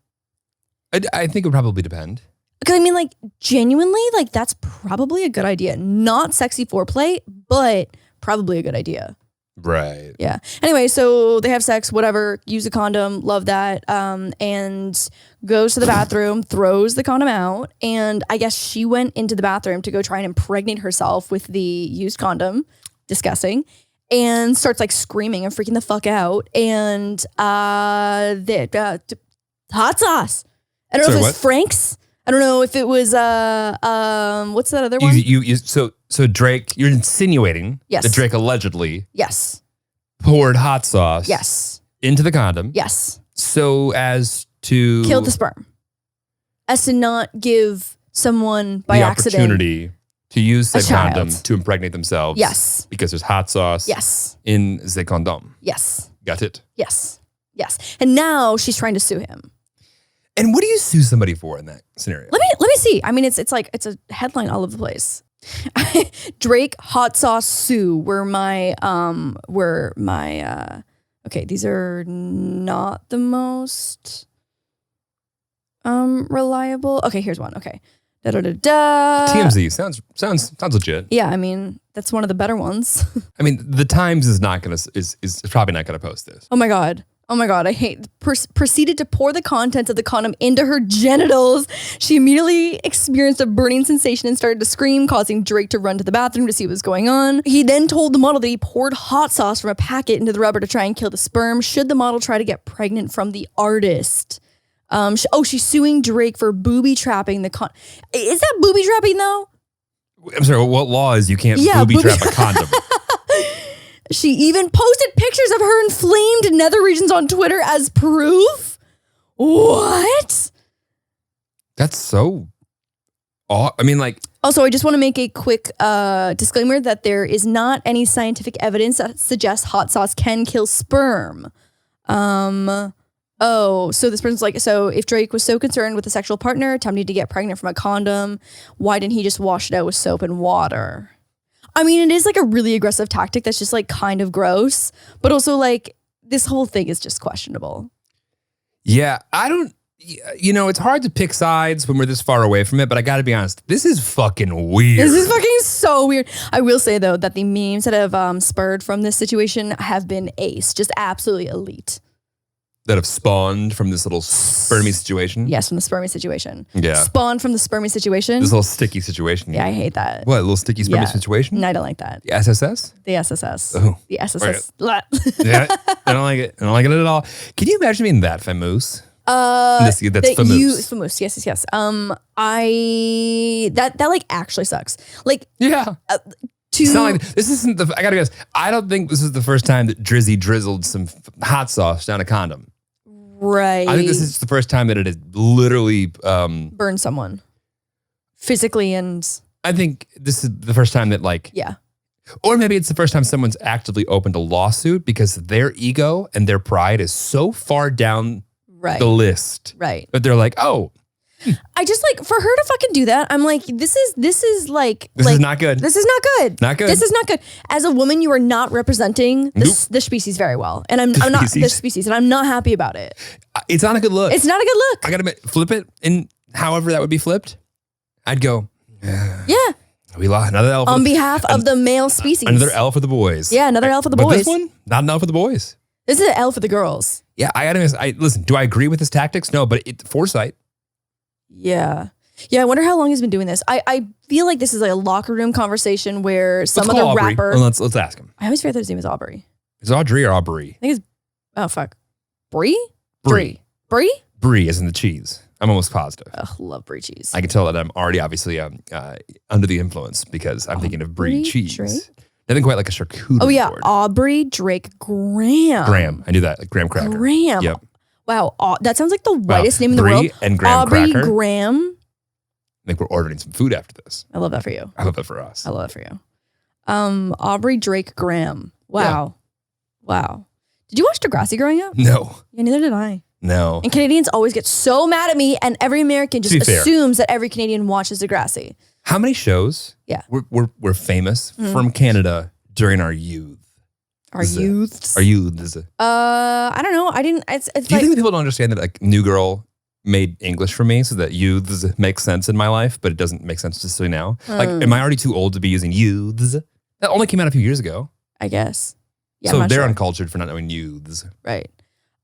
I think it would probably depend. Because I mean, like, genuinely, like, that's probably a good idea. Not sexy foreplay, but probably a good idea. Right. Yeah. Anyway, so they have sex, whatever, use a condom, love that, and goes to the bathroom, throws the condom out, and I guess she went into the bathroom to go try and impregnate herself with the used condom. Disgusting. And starts like screaming and freaking the fuck out. And hot sauce. I don't know if it was Frank's. I don't know if it was what's that other one? So Drake, you're insinuating Yes. that Drake allegedly Yes. poured hot sauce Yes. into the condom. Yes. So as to Kill the sperm. As to not give someone by the accident. opportunity to use the child. condom to impregnate themselves. Yes. Because there's hot sauce Yes. in the condom. Yes. Got it. Yes. Yes. And now she's trying to sue him. And what do you sue somebody for in that scenario? Let me see. I mean, it's like it's a headline all over the place. Drake hot sauce sue were my okay, these are not the most reliable. Okay, here's one. Okay. Da da da da. TMZ sounds legit. Yeah, I mean, that's one of the better ones. I mean, the Times is probably not gonna post this. Oh my God, I hate, proceeded to pour the contents of the condom into her genitals. She immediately experienced a burning sensation and started to scream, causing Drake to run to the bathroom to see what was going on. He then told the model that he poured hot sauce from a packet into the rubber to try and kill the sperm should the model try to get pregnant from the artist. She's suing Drake for booby trapping the Is that booby trapping though? I'm sorry, what law is you can't booby trap a condom? She even posted pictures of her inflamed nether regions on Twitter as proof. What? That's so I mean, like. Also, I just want to make a quick disclaimer that there is not any scientific evidence that suggests hot sauce can kill sperm. So this person's like, so if Drake was so concerned with a sexual partner attempting to get pregnant from a condom, why didn't he just wash it out with soap and water? I mean, it is like a really aggressive tactic that's just like kind of gross, but also like this whole thing is just questionable. Yeah, it's hard to pick sides when we're this far away from it, but I gotta be honest, this is fucking weird. This is fucking so weird. I will say though that the memes that have spurred from this situation have been ace, just absolutely elite. That have spawned from this little spermy situation? Yes, from the spermy situation. Yeah. Spawned from the spermy situation. This little sticky situation. Yeah, I hate that. What, a little sticky spermy situation? No, I don't like that. The SSS? The SSS. Oh. The SSS. Yeah, I don't like it. I don't like it at all. Can you imagine being that famous? That's famous. Famous. Yes. That like actually sucks. Like, yeah. It's not like, this isn't I gotta guess. I don't think this is the first time that Drizzy drizzled some hot sauce down a condom. Right. I think this is the first time that it has literally burned someone physically, and I think this is the first time that yeah. Or maybe it's the first time someone's actively opened a lawsuit because their ego and their pride is so far down the list. Right. But they're like, oh. I just like, for her to fucking do that, I'm like, this is not good. This is not good. Not good. This is not good. As a woman, you are not representing the species very well. And I'm not the species, and I'm not happy about it. It's not a good look. It's not a good look. I gotta flip it, and however that would be flipped, I'd go, yeah. We lost another L on behalf of the male species. Another L for the boys. Yeah, another L for the but boys. This one, not an L for the boys. This is an L for the girls. Yeah, I gotta listen, do I agree with his tactics? No, but foresight. Yeah. Yeah, I wonder how long he's been doing this. I feel like this is like a locker room conversation where some other rapper. Well, let's ask him. I always forget that his name is Aubrey. Is it Audrey or Aubrey? I think it's, oh fuck. Brie? Brie. Brie? Brie as in the cheese. I'm almost positive. Ugh, love Brie cheese. I can tell that I'm already obviously under the influence because I'm thinking of Brie cheese. Drake? Nothing quite like a charcuterie Oh yeah, board. Aubrey Drake Graham. Graham. I knew that. Like graham cracker. Graham. Yep. Wow, that sounds like the whitest name in the world. Brie and graham Aubrey cracker. Graham. I think we're ordering some food after this. I love that for you. I love that for us. I love that for you. Aubrey Drake Graham. Wow. Yeah. Wow. Did you watch Degrassi growing up? No. Yeah, neither did I. No. And Canadians always get so mad at me, and every American just assumes that every Canadian watches Degrassi. How many shows were famous from Canada during our youth? Our youths? Our youth is I don't know. I didn't. It's do you think that people don't understand that like New Girl made English for me so that youths make sense in my life, but it doesn't make sense necessarily now. Like, am I already too old to be using youths? That only came out a few years ago. I guess. Yeah, so I'm they're not sure. uncultured for not knowing youths. Right.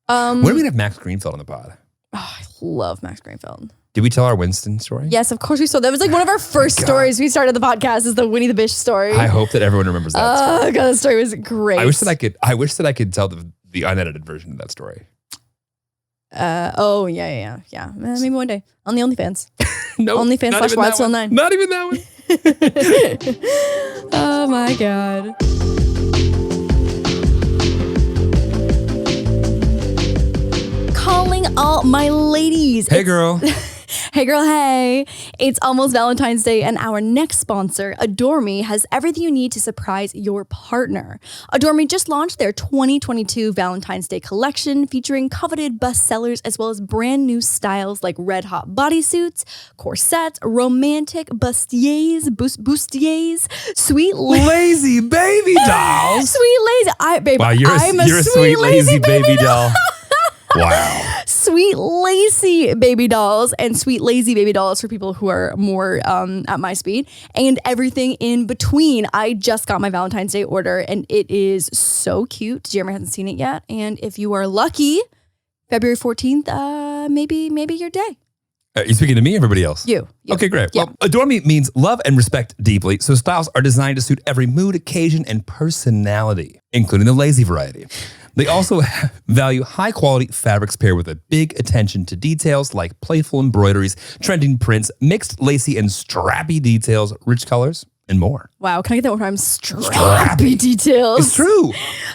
When are we gonna have Max Greenfield on the pod? Oh, I love Max Greenfield. Did we tell our Winston story? Yes, of course we saw. That was like one of our first stories we started the podcast is the Winnie the Bish story. I hope that everyone remembers that story. Oh god, that story was great. I wish that I could tell the unedited version of that story. Yeah. Maybe one day on the OnlyFans. No, OnlyFans / Wild Til 9. Not even that one. Oh my god. Calling all my ladies. Hey, girl. Hey girl, hey. It's almost Valentine's Day and our next sponsor, Adore Me, has everything you need to surprise your partner. Adore Me just launched their 2022 Valentine's Day collection featuring coveted bestsellers as well as brand new styles like red hot bodysuits, corsets, romantic bustiers, sweet Lazy baby dolls. Sweet lazy. Wow, you're a sweet lazy baby doll. Wow. Sweet lacy baby dolls and sweet lazy baby dolls for people who are more at my speed and everything in between. I just got my Valentine's Day order and it is so cute. Jeremy hasn't seen it yet. And if you are lucky, February 14th, maybe your day. Are you speaking to me or everybody else? You. Okay, great. Yeah. Well, Adore Me means love and respect deeply, so styles are designed to suit every mood, occasion, and personality, including the lazy variety. They also value high-quality fabrics paired with a big attention to details like playful embroideries, trending prints, mixed lacy and strappy details, rich colors, and more. Wow, can I get that one more time? Strappy details. It's true.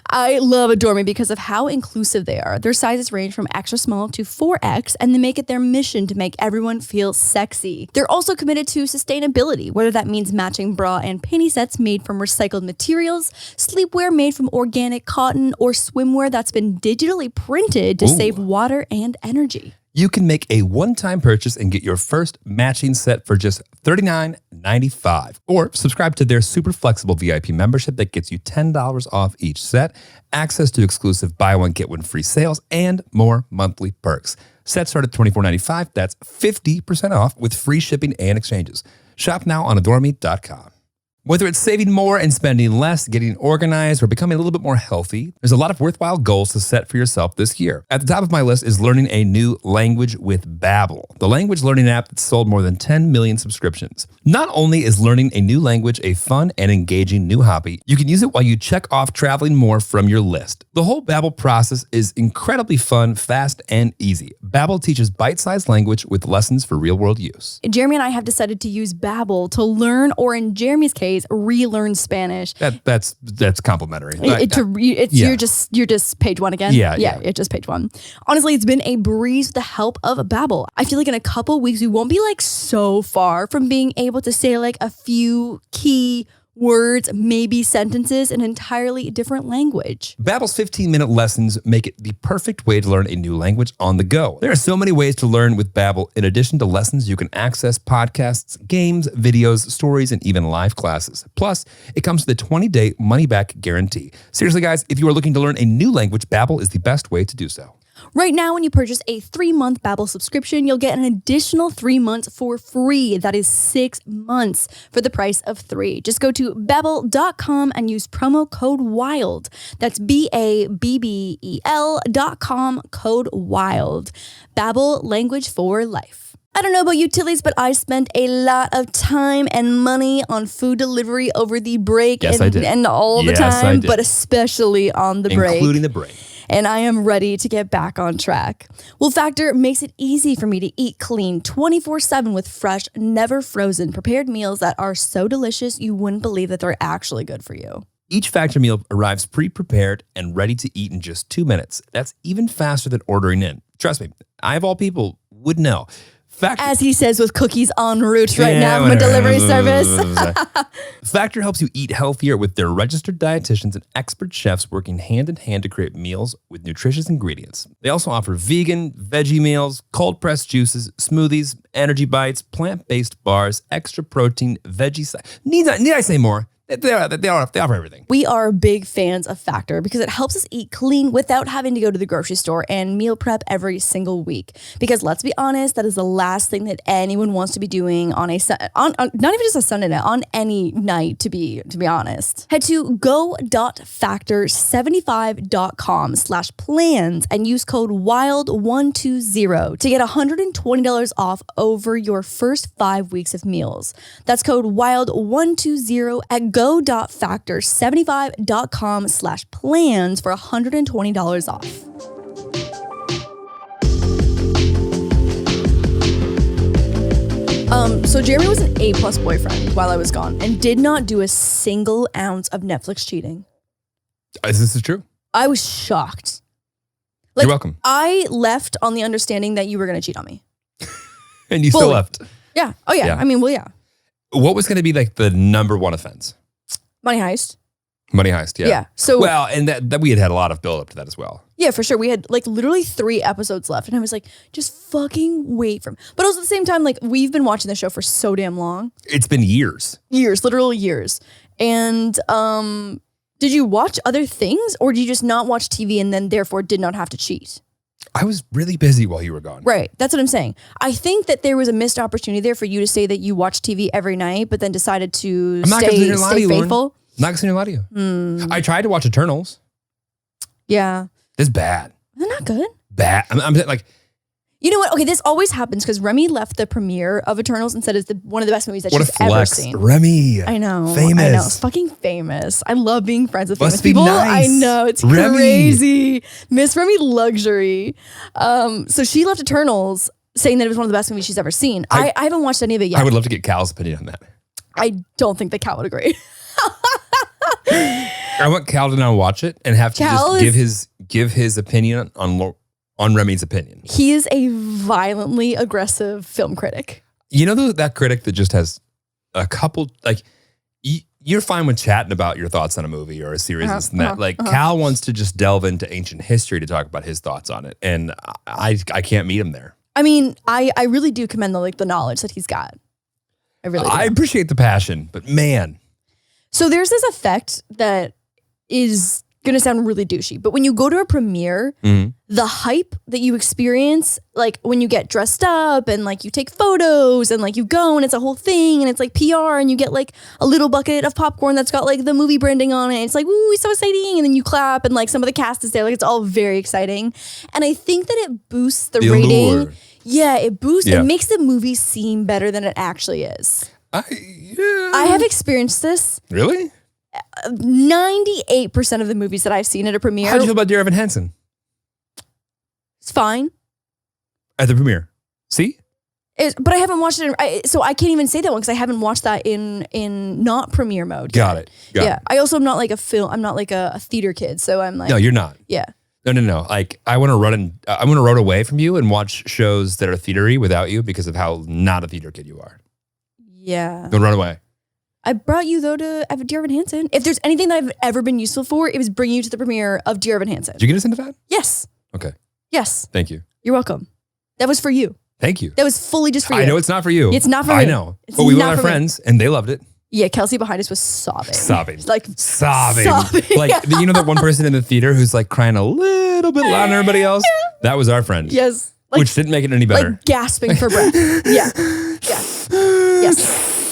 I love Adore Me because of how inclusive they are. Their sizes range from extra small to 4X, and they make it their mission to make everyone feel sexy. They're also committed to sustainability, whether that means matching bra and panty sets made from recycled materials, sleepwear made from organic cotton, or swimwear that's been digitally printed to save water and energy. You can make a one-time purchase and get your first matching set for just $39.95. Or subscribe to their super flexible VIP membership that gets you $10 off each set, access to exclusive buy one, get one free sales, and more monthly perks. Sets start at $24.95. That's 50% off with free shipping and exchanges. Shop now on adoreme.com. Whether it's saving more and spending less, getting organized, or becoming a little bit more healthy, there's a lot of worthwhile goals to set for yourself this year. At the top of my list is learning a new language with Babbel, the language learning app that's sold more than 10 million subscriptions. Not only is learning a new language a fun and engaging new hobby, you can use it while you check off traveling more from your list. The whole Babbel process is incredibly fun, fast, and easy. Babbel teaches bite-sized language with lessons for real-world use. Jeremy and I have decided to use Babbel to learn, or in Jeremy's case, relearn Spanish. That's complimentary. You're just page one again. Yeah. It's just page one. Honestly, it's been a breeze with the help of Babbel. I feel like in a couple weeks we won't be like so far from being able to say like a few key words, maybe sentences in an entirely different language. Babbel's 15-minute lessons make it the perfect way to learn a new language on the go. There are so many ways to learn with Babbel. In addition to lessons, you can access podcasts, games, videos, stories, and even live classes. Plus, it comes with a 20-day money-back guarantee. Seriously, guys, if you are looking to learn a new language, Babbel is the best way to do so. Right now, when you purchase a 3-month Babbel subscription, you'll get an additional 3 months for free. That is 6 months for the price of 3. Just go to Babbel.com and use promo code WILD. That's BABBEL.com, code WILD. Babbel, language for life. I don't know about you, Tillies, but I spent a lot of time and money on food delivery over the break. Yes, I did. And all the Yes, I time, did. but especially on the break. Including the break. And I am ready to get back on track. Well, Factor makes it easy for me to eat clean 24/7 with fresh, never frozen, prepared meals that are so delicious you wouldn't believe that they're actually good for you. Each Factor meal arrives pre-prepared and ready to eat in just 2 minutes. That's even faster than ordering in. Trust me, I of all people would know. Factor, As he says with cookies en route right now from a delivery service. Factor helps you eat healthier with their registered dietitians and expert chefs working hand in hand to create meals with nutritious ingredients. They also offer vegan, veggie meals, cold pressed juices, smoothies, energy bites, plant-based bars, extra protein, veggie. Need I say more? They offer everything. We are big fans of Factor because it helps us eat clean without having to go to the grocery store and meal prep every single week. Because let's be honest, that is the last thing that anyone wants to be doing on not even just a Sunday night, on any night, to be honest. Head to go.factor75.com/plans and use code WILD120 to get $120 off over your first 5 weeks of meals. That's code WILD120 at go.factor75.com/plans for $120 off. So Jeremy was an A+ boyfriend while I was gone and did not do a single ounce of Netflix cheating. This is true. I was shocked. You're welcome. I left on the understanding that you were going to cheat on me. And you still left. Yeah. Oh yeah. Yeah. I mean, well, yeah. What was going to be like the number one offense? Money heist. Money heist, yeah. Yeah. So well, and that we had a lot of build up to that as well. yeah, for sure. We had like literally 3 episodes left, and I was like, just fucking wait for. But also at the same time, like we've been watching the show for so damn long. It's been years. Literal years. And did you watch other things, or did you just not watch TV and then therefore did not have to cheat? I was really busy while you were gone. Right. That's what I'm saying. I think that there was a missed opportunity there for you to say that you watch TV every night, but then decided to stay faithful. I'm not going to lie to you. I tried to watch Eternals. Yeah. It's bad. They're not good. Bad. I'm like, you know what? Okay, this always happens because Remy left the premiere of Eternals and said it's one of the best movies that what she's a flex. ever seen. Remy. I know. Famous. I know. Fucking famous. I love being friends with famous Must be people. nice. I know. It's Remy. crazy. Miss Remy luxury. So she left Eternals saying that it was one of the best movies she's ever seen. I haven't watched any of it yet. I would love to get Cal's opinion on that. I don't think that Cal would agree. I want Cal to now watch it and have to give his opinion on Remy's opinion. He is a violently aggressive film critic. You know that critic that just has a couple, like, you're fine with chatting about your thoughts on a movie or a series and that. Cal wants to just delve into ancient history to talk about his thoughts on it. And I can't meet him there. I mean, I really do commend the knowledge that he's got. I really do. I appreciate the passion, but man. So there's this effect that is going to sound really douchey, but when you go to a premiere, the hype that you experience, like when you get dressed up and like you take photos and like you go and it's a whole thing and it's like PR and you get like a little bucket of popcorn that's got like the movie branding on it. It's like, ooh, so exciting. And then you clap and like some of the cast is there. Like it's all very exciting. And I think that it boosts the rating. Allure. Yeah, it boosts, it makes the movie seem better than it actually is. I have experienced this. Really? 98% of the movies that I've seen at a premiere. How'd you feel about Dear Evan Hansen? It's fine. At the premiere. See? But I haven't watched it. So I can't even say that one because I haven't watched that in not premiere mode. Got it. I also am not like I'm not like a theater kid. So I'm like. No, you're not. Yeah. No. Like I want to run away from you and watch shows that are theatery without you because of how not a theater kid you are. Yeah. Don't run away. I brought you though to Dear Evan Hansen. If there's anything that I've ever been useful for, it was bringing you to the premiere of Dear Evan Hansen. Did you get us into that? Yes. Okay. Yes. Thank you. You're welcome. That was for you. Thank you. That was fully just for you. I know it's not for you. It's not for me. I know. It's but we went not with our for me. friends and they loved it. Yeah, Kelsey behind us was sobbing. Like sobbing. Sobbing. Like, you know that one person in the theater who's like crying a little bit louder than everybody else? Yeah. That was our friend. Yes. Which didn't make it any better. Like gasping for breath. Yeah.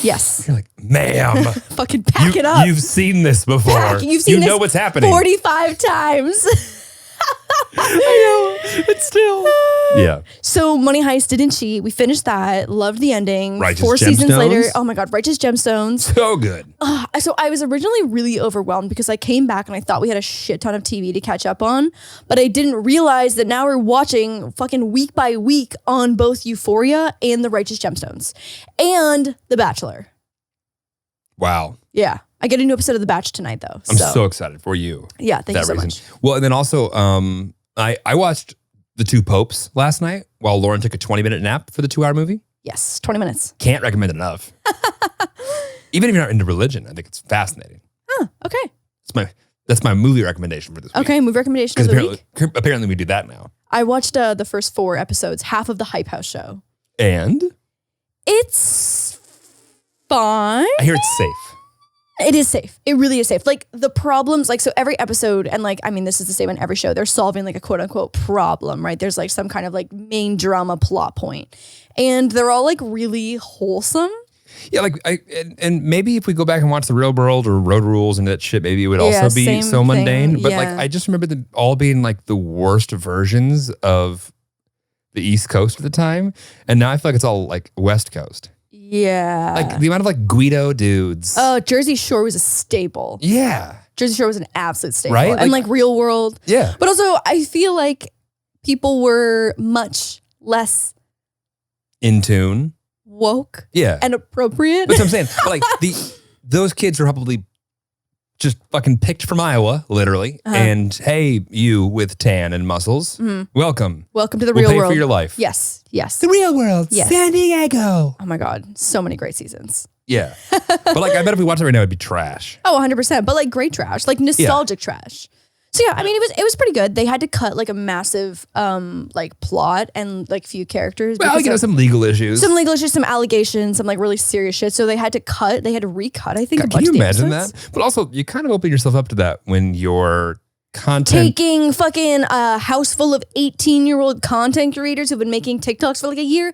Yes. You're like, ma'am. Fucking pack it up. You've seen this before. You've seen you this know what's happening. 45 times. I know. But still. Yeah. So Money Heist didn't cheat. We finished that. Loved the ending. Righteous 4 seasons Gemstones? later. Oh my God. Righteous Gemstones. So good. So I was originally really overwhelmed because I came back and I thought we had a shit ton of TV to catch up on, but I didn't realize that now we're watching fucking week by week on both Euphoria and The Righteous Gemstones and The Bachelor. Wow. Yeah. I get a new episode of The Batch tonight though. I'm so excited for you. Yeah. Thank you so much. Well, and then also, I watched The Two Popes last night while Lauren took a 20-minute nap for the 2-hour movie. Yes. 20 minutes. Can't recommend it enough. Even if you're not into religion, I think it's fascinating. Huh. Okay. That's my movie recommendation for this week. Okay. Movie recommendation of the week. Apparently we do that now. I watched the first 4 episodes, half of the Hype House show. And? It's fine. I hear it's safe. It is safe. It really is safe. Like the problems, like so every episode, and like I mean, this is the same on every show. They're solving like a quote unquote problem, right? There's like some kind of like main drama plot point, and they're all like really wholesome. Yeah, like and maybe if we go back and watch The Real World or Road Rules and that shit, maybe it would also be same so mundane. thing, But like I just remember them all being like the worst versions of the East Coast at the time, and now I feel like it's all like West Coast. Yeah. Like the amount of like Guido dudes. Oh, Jersey Shore was a staple. Yeah. Jersey Shore was an absolute staple. Right? And like Real World. Yeah. But also I feel like people were much less In tune. woke Yeah. and appropriate. That's what I'm saying. But like those kids are probably just fucking picked from Iowa, literally. And hey, you with tan and muscles, welcome. Welcome to the We'll real pay world. for your life. Yes. Yes. The Real World. Yes. San Diego. Oh my God. So many great seasons. Yeah. But like, I bet if we watched it right now, it'd be trash. Oh, 100%. But like great trash, like nostalgic trash. So yeah, I mean, it was pretty good. They had to cut like a massive like plot and like few characters. Well, because you know, of some legal issues. some legal issues, some allegations, some like really serious shit. So they had to recut, I think, a Can bunch you of the imagine episodes. that? But also, you kind of open yourself up to that when your content. Taking fucking a house full of 18-year-old content creators who've been making TikToks for like a year.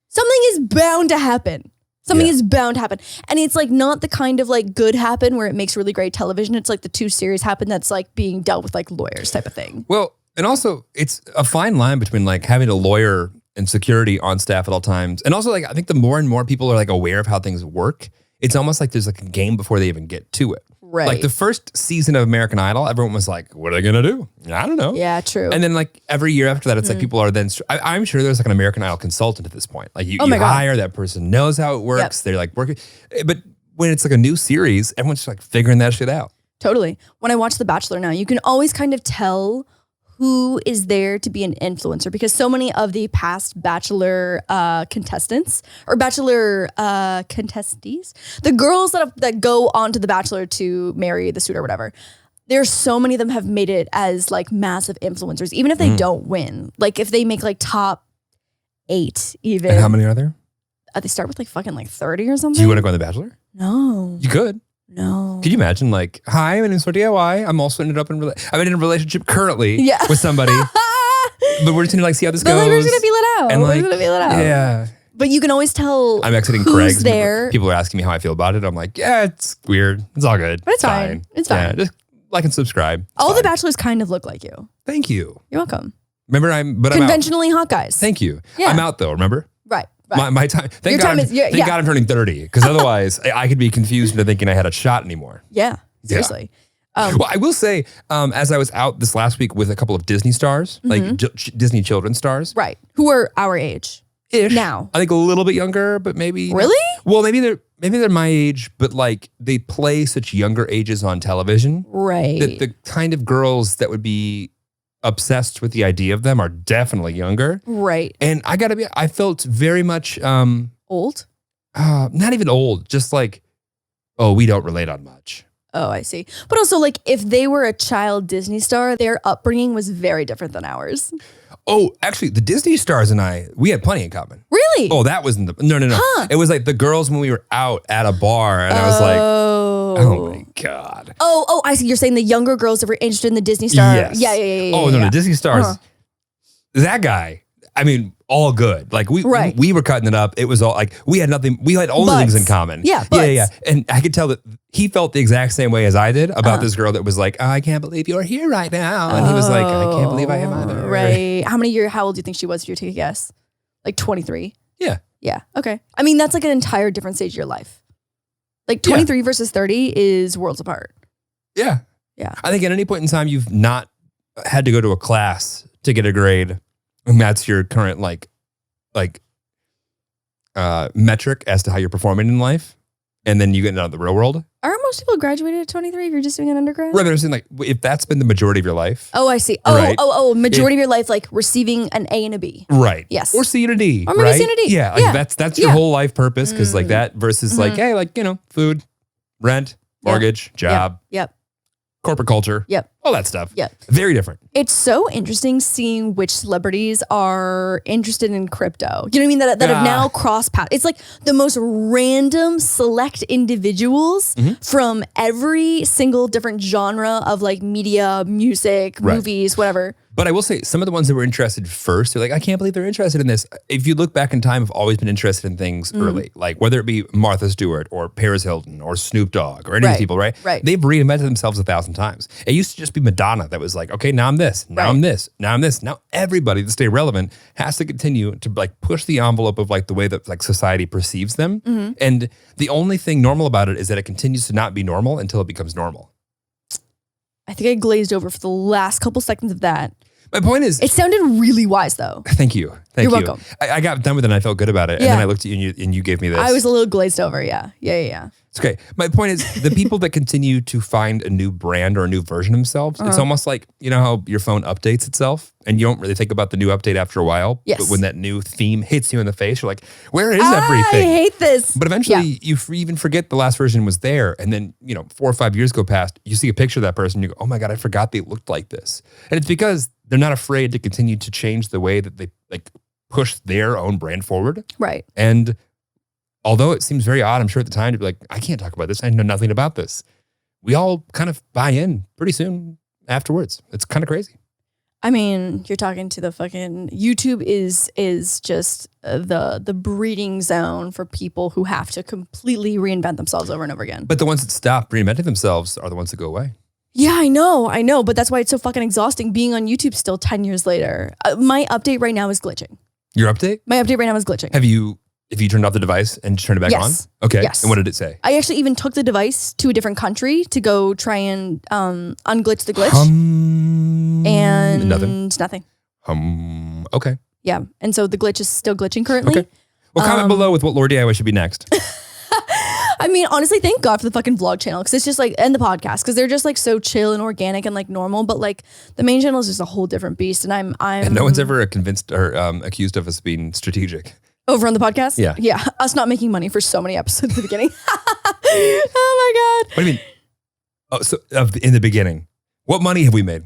Something is bound to happen. Something Yeah. is bound to happen. And it's like not the kind of like good happen where it makes really great television. It's like the too serious happen that's like being dealt with like lawyers type of thing. Well, and also, it's a fine line between like having a lawyer and security on staff at all times. And also, like, I think the more and more people are like aware of how things work, it's almost like there's like a game before they even get to it. Right. Like the first season of American Idol, everyone was like, what are they going to do? I don't know. Yeah, true. And then like every year after that, it's like people are then, I'm sure there's like an American Idol consultant at this point. Like you my God. hire, that person knows how it works. They're like working. But when it's like a new series, everyone's just like figuring that shit out. Totally. When I watch The Bachelor now, you can always kind of tell who is there to be an influencer because so many of the past Bachelor contestants or Bachelor contestees, the girls that go on to The Bachelor to marry the suit or whatever, there's so many of them have made it as like massive influencers, even if they don't win. Like if they make like top 8 even. And how many are there? They start with like fucking like 30 or something. Do you want to go on The Bachelor? No. You could. No. Could you imagine like, hi, my name's DIY. I'm also ended up I'm in a relationship currently with somebody, but we're just gonna like see how this But goes. like we're gonna feel it out. And We're like, gonna feel it out. yeah. But you can always tell I'm exiting who's Craig's. there. People are asking me how I feel about it. I'm like, yeah, it's weird. It's all good. But it's fine. It's Yeah, fine. just like and subscribe. It's All the fine. Bachelors kind of look like you. Thank you. You're welcome. Remember, I'm out. Conventionally hot guys. Thank you. Yeah. I'm out though. Remember, Right. Right. my time. Thank Your God. time is- yeah, thank yeah. God I'm turning 30 because otherwise I could be confused into thinking I had a shot anymore. Yeah. Seriously. Well, I will say, as I was out this last week with a couple of Disney stars, like Disney children stars, Right. Who are our age. ish. Now. I think a little bit younger, but maybe Really? Well, maybe they're my age, but like they play such younger ages on television Right. that the kind of girls that would be obsessed with the idea of them are definitely younger. Right. And I felt very much Old? not even old, just like, oh, we don't relate on much. Oh, I see. But also, like, if they were a child Disney star, their upbringing was very different than ours. Oh, actually, the Disney stars and we had plenty in common. Really? Oh, that wasn't no. Huh. It was like the girls when we were out at a bar, and I was like, oh my God. Oh, I see. You're saying the younger girls that were interested in the Disney star. Yes. Yeah. Oh, no, yeah. the Disney stars. That guy, I mean, all good. Like we were cutting it up. It was all like we had nothing. We had only things in common. Yeah, yeah. And I could tell that he felt the exact same way as I did about this girl that was like, oh, I can't believe you're here right now. And he was like, I can't believe I am either. Right. How old do you think she was if you take a guess? Like 23? Yeah. Yeah. Okay. I mean, that's like an entire different stage of your life. Like 23 versus 30 is worlds apart. Yeah. Yeah. I think at any point in time, you've not had to go to a class to get a grade. And that's your current metric as to how you're performing in life. And then you get into the real world. Aren't most people graduated at 23 if you're just doing an undergrad? Right, but I'm saying like if that's been the majority of your life. Oh, I see. Right. Majority of your life, like receiving an A and a B. Right. Yes. Or C and a D. Or maybe right? C and a D. Yeah. Like Yeah. that's your whole life purpose. Cause like that versus like, hey, like, you know, food, rent, mortgage, job. Yep. corporate culture. Yep. All that stuff. Yep. Very different. It's so interesting seeing which celebrities are interested in crypto. You know what I mean? That have now crossed paths. It's like the most random select individuals from every single different genre of like media, music, movies, whatever. But I will say some of the ones that were interested first, they're like, I can't believe they're interested in this. If you look back in time, I've always been interested in things early, like whether it be Martha Stewart or Paris Hilton or Snoop Dogg or any of these people, right? Right. They've reinvented themselves 1,000 times. It used to just be Madonna that was like, okay, now I'm this, now I'm this, now I'm this. Now everybody to stay relevant has to continue to like push the envelope of like the way that like society perceives them. And the only thing normal about it is that it continues to not be normal until it becomes normal. I think I glazed over for the last couple seconds of that. My point is, It sounded really wise though. thank you. You're welcome. I got done with it and I felt good about it. And Yeah. then I looked at you and you gave me this. I was a little glazed over. Yeah. It's okay. My point is the people that continue to find a new brand or a new version of themselves, it's almost like, you know how your phone updates itself and you don't really think about the new update after a while. Yes. But when that new theme hits you in the face, you're like, where is I everything? hate this. But eventually you even forget the last version was there. And then, 4 or 5 years go past, you see a picture of that person, you go, oh my God, I forgot they looked like this. And it's because they're not afraid to continue to change the way that they like push their own brand forward. Right. And although it seems very odd, I'm sure at the time to be like, I can't talk about this. I know nothing about this. We all kind of buy in pretty soon afterwards. It's kind of crazy. I mean, you're talking to the fucking YouTube is just the breeding zone for people who have to completely reinvent themselves over and over again. But the ones that stop reinventing themselves are the ones that go away. Yeah, I know, but that's why it's so fucking exhausting being on YouTube still 10 years later. My update right now is glitching. Your update? My update right now is glitching. Have you turned off the device and turned it back Yes. on? Okay. Yes. And what did it say? I actually even took the device to a different country to go try and unglitch the glitch. And nothing. Okay. Yeah. And so the glitch is still glitching currently. Okay. Well, comment below with what Lord DIY should be next. I mean, honestly, thank God for the fucking vlog channel because it's just like, and the podcast because they're just like so chill and organic and like normal. But like the main channel is just a whole different beast. And I'm And no one's ever convinced or accused of us being strategic. over on the podcast. Yeah. Yeah. Us not making money for so many episodes at the beginning. Oh my God. What do you mean? Oh, so in the beginning, what money have we made?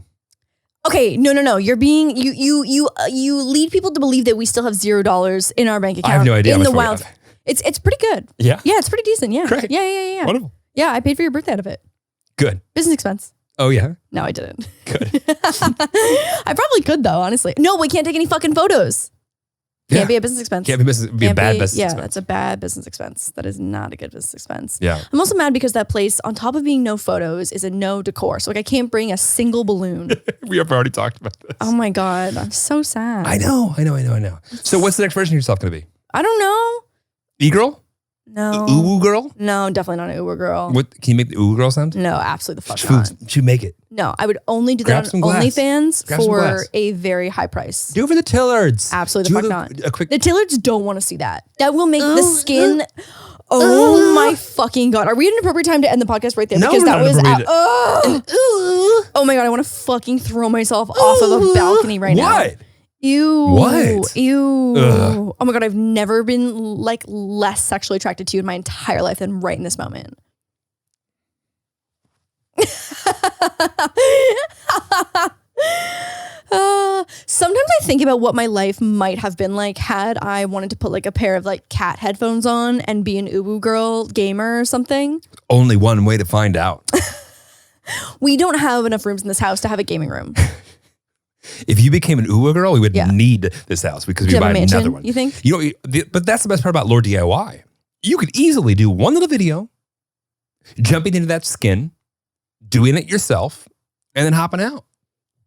Okay, no. You're being you lead people to believe that we still have $0 in our bank account. I have no idea in how the much money we wild. have. It's pretty good. Yeah? Yeah, it's pretty decent. Yeah. Great. Yeah. Wonderful. Yeah, I paid for your birthday out of it. Good. Business expense. Oh, yeah? No, I didn't. Good. I probably could though, honestly. No, we can't take any fucking photos. Can't be a business expense. Can't be business. Be a bad business Yeah, expense. that's a bad business expense. That is not a good business expense. Yeah. I'm also mad because that place, on top of being no photos, is a no decor. So like I can't bring a single balloon. We have already talked about this. Oh my God. I'm so sad. I know. So what's the next version of yourself going to be? I don't know. E-girl? No. Uwu girl? No, definitely not an Uber girl. What can you make the Uwu girl sound? No, absolutely the fuck not. Should make it. No, I would only do Grab that some on glass. OnlyFans Grab some for glass. a very high price. Do it for the Tillards. Absolutely the Do fuck not. A quick. The Tillards don't want to see that. That will make the skin. Oh my fucking God. Are we at an appropriate time to end the podcast right there? No, because we're that not was appropriate. oh my God, I want to fucking throw myself off of a balcony right now. What? Ew. What? Ew. Ugh. Oh my God, I've never been like less sexually attracted to you in my entire life than right in this moment. Sometimes I think about what my life might have been like had I wanted to put like a pair of like cat headphones on and be an uwu girl gamer or something. Only one way to find out. We don't have enough rooms in this house to have a gaming room. If you became an Uwu girl, we would need this house because we Do you buy have a mansion, another one. you think? But that's the best part about Lord DIY. You could easily do one little video, jumping into that skin, doing it yourself, and then hopping out.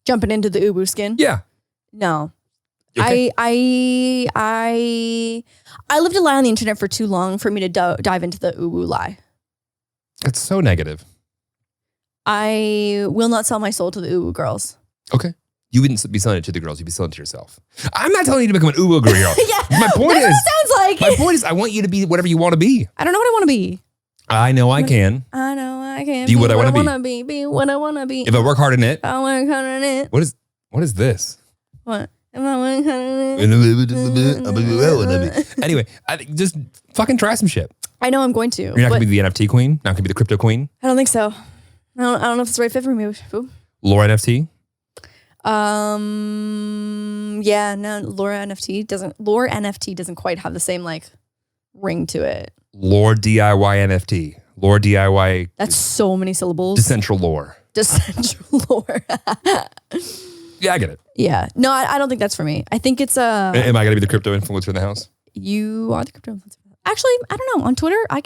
Jumping into the uwu skin? Yeah. No. Okay. I lived a lie on the internet for too long for me to dive into the uwu lie. That's so negative. I will not sell my soul to the uwu girls. Okay. You wouldn't be selling it to the girls. You'd be selling it to yourself. I'm not telling you to become an Uwu girl. Yeah, My point that's is, what it sounds like. my point is, I want you to be whatever you want to be. I don't know what I want to be. I know I can. I know I can Be what I wanna be. be. Be what I want to be. If I work hard in it. I work hard on it. What is this? What? If I work hard on it. Anyway, just fucking try some shit. I know I'm going to. You're not but going to be the NFT queen. Not going to be the crypto queen. I don't think so. I don't know if it's the right fit for me. Lore NFT? Yeah, no, Lore NFT doesn't quite have the same like ring to it. Lore DIY NFT. Lore DIY. That's so many syllables. Decentral lore. Decentral lore. Yeah, I get it. Yeah. No, I don't think that's for me. I think it's Am I going to be the crypto influencer in the house? You are the crypto influencer. Actually, I don't know. On Twitter, I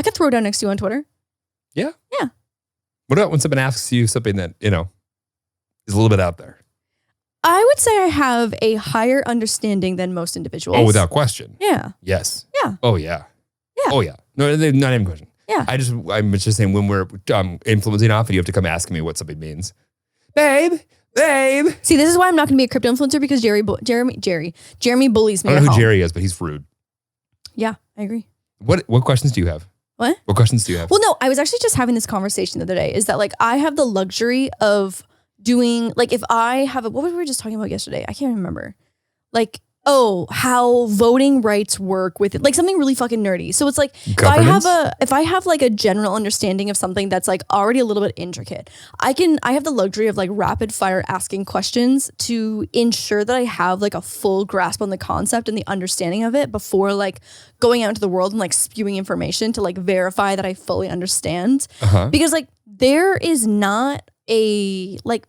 could throw down next to you on Twitter. Yeah? Yeah. What about when someone asks you something that, is a little bit out there? I would say I have a higher understanding than most individuals. Oh, without question. Yeah. Yes. Yeah. Oh, yeah. Yeah. Oh, yeah. No, not even a question. Yeah. I'm just saying when we're influencing off and you have to come ask me what something means. Babe. See, this is why I'm not going to be a crypto influencer because Jeremy bullies me. I don't at know who home. Jerry is, but he's rude. Yeah, I agree. What questions do you have? What? What questions do you have? Well, no, I was actually just having this conversation the other day is that like I have the luxury of doing like if I have what were we just talking about yesterday? I can't remember. Like, how voting rights work with it, like something really fucking nerdy. So it's like if I have like a general understanding of something that's like already a little bit intricate, I have the luxury of like rapid fire asking questions to ensure that I have like a full grasp on the concept and the understanding of it before like going out into the world and like spewing information to like verify that I fully understand. Because like there is not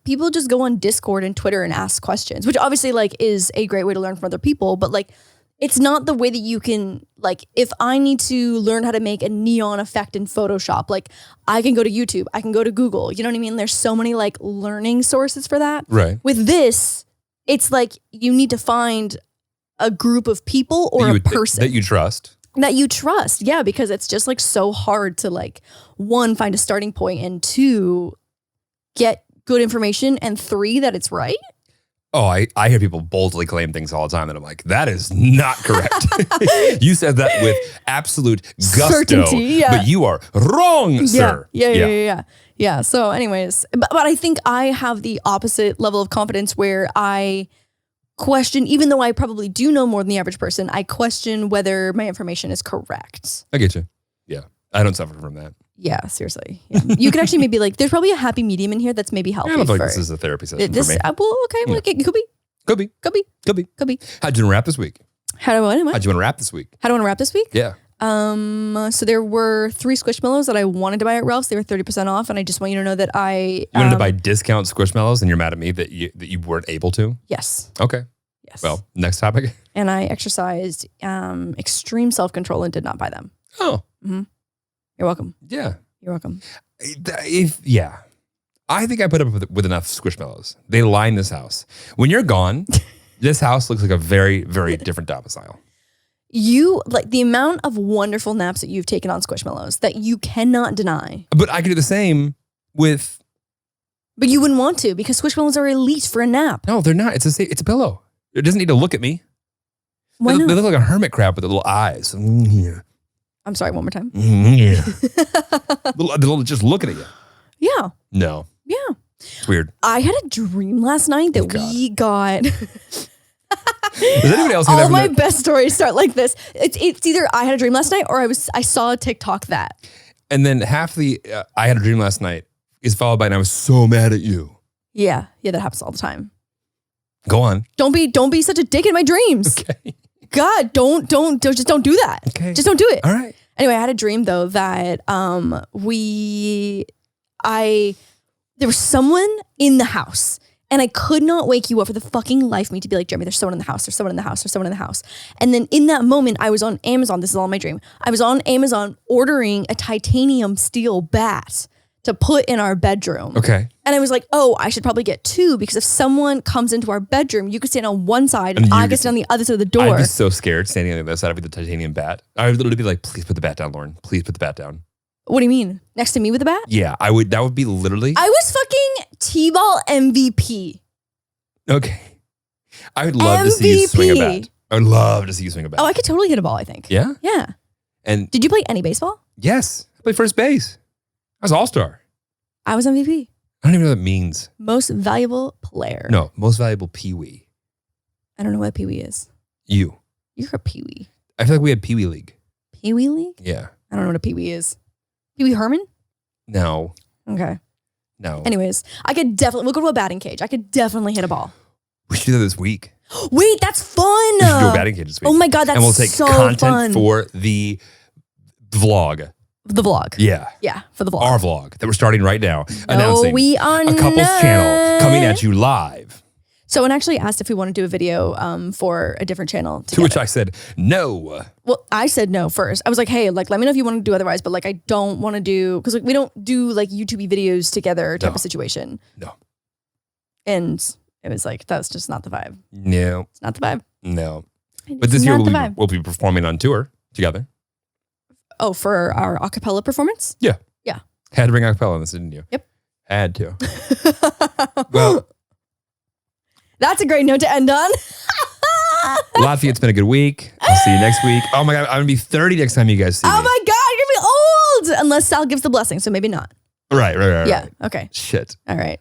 people just go on Discord and Twitter and ask questions, which obviously like is a great way to learn from other people, but like it's not the way that you can like if I need to learn how to make a neon effect in Photoshop, like I can go to YouTube, I can go to Google, you know what I mean? There's so many like learning sources for that. Right. With this, it's like you need to find a group of people or a person that you trust. That you trust. Yeah, because it's just like so hard to like one, find a starting point, and two, get good information, and three, that it's right. Oh, I hear people boldly claim things all the time that I'm like, that is not correct. You said that with absolute gusto, certainty, yeah. But you are wrong, sir. Yeah. So anyways, but I think I have the opposite level of confidence where I question, even though I probably do know more than the average person, I question whether my information is correct. I get you. Yeah. I don't suffer from that. Yeah, seriously. Yeah. You could actually maybe like, there's probably a happy medium in here that's maybe healthy. I don't feel like this is a therapy session for me. Well, okay, well, it could be. Could be. How'd you want to wrap this week? How'd you want to wrap this week? Yeah. So there were 3 Squishmallows that I wanted to buy at Ralph's. They were 30% off, and I just want you to know that You wanted to buy discount Squishmallows, and you're mad at me that you weren't able to? Yes. Okay. Yes. Well, next topic. And I exercised extreme self-control and did not buy them. Oh. Mm-hmm. You're welcome. Yeah. You're welcome. I think I put up with enough Squishmallows. They line this house. When you're gone, this house looks like a very, very different domicile. You like the amount of wonderful naps that you've taken on Squishmallows that you cannot deny. But I could do the same with. But you wouldn't want to because Squishmallows are elite for a nap. No, they're not. It's a pillow. It doesn't need to look at me. Why not? They look like a hermit crab with the little eyes. I'm sorry, one more time. They're just looking at you. Yeah. No. Yeah. It's weird. I had a dream last night that we got. Does anybody else? All my best stories start like this. It's either I had a dream last night or I saw a TikTok that. And then half the I had a dream last night is followed by and I was so mad at you. Yeah, that happens all the time. Go on. Don't be such a dick in my dreams. Okay. God, just don't do that. Okay. Just don't do it. All right. Anyway, I had a dream though that there was someone in the house and I could not wake you up for the fucking life of me to be like, Jeremy, there's someone in the house. There's someone in the house. There's someone in the house. And then in that moment, I was on Amazon. This is all my dream. I was on Amazon ordering a titanium steel bat to put in our bedroom. Okay. And I was like, oh, I should probably get 2 because if someone comes into our bedroom, you could stand on one side and I could stand on the other side of the door. I'd be so scared standing on the other side of the titanium bat. I would literally be like, please put the bat down, Lauren. Please put the bat down. What do you mean? Next to me with the bat? Yeah, I would. That would be literally. I was fucking T-ball MVP. Okay. I would love to see you swing a bat. I would love to see you swing a bat. Oh, I could totally hit a ball, I think. Yeah? Yeah. And did you play any baseball? Yes. I played first base. I was all-star. I was MVP. I don't even know what that means. Most valuable player. No, most valuable peewee. I don't know what peewee is. You. You're a peewee. I feel like we had Pee Wee League. Pee Wee League? Yeah. I don't know what a peewee is. Pee Wee Herman? No. Okay. No. Anyways, we'll go to a batting cage. I could definitely hit a ball. We should do that this week. Wait, that's fun. We should do a batting cage this week. Oh my God, that's and we'll take so content fun. for the vlog. The vlog. Yeah. Yeah, for the vlog. Our vlog that we're starting right now. Announcing we are a couple's channel coming at you live. Someone actually asked if we want to do a video for a different channel together. To which I said, no. Well, I said no first. I was like, hey, like, let me know if you want to do otherwise, but like, I don't want to do, because like, we don't do like YouTube videos together type of situation. No. And it was like, that's just not the vibe. No. It's not the vibe. No. It's But this year not we'll be performing on tour together. Oh, for our a cappella performance? Yeah. Yeah. Had to bring acapella in this, didn't you? Yep. Had to. Well, that's a great note to end on. Latvia, it's been a good week. I'll see you next week. Oh my God, I'm going to be 30 next time you guys see me. Oh my God, you're going to be old. Unless Sal gives the blessing, so maybe not. Right. Yeah, okay. Shit. All right.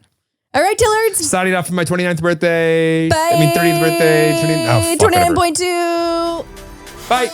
All right, Tillards. Signing off for my 29th birthday. Bye. I mean, 30th birthday. 29.2. Bye.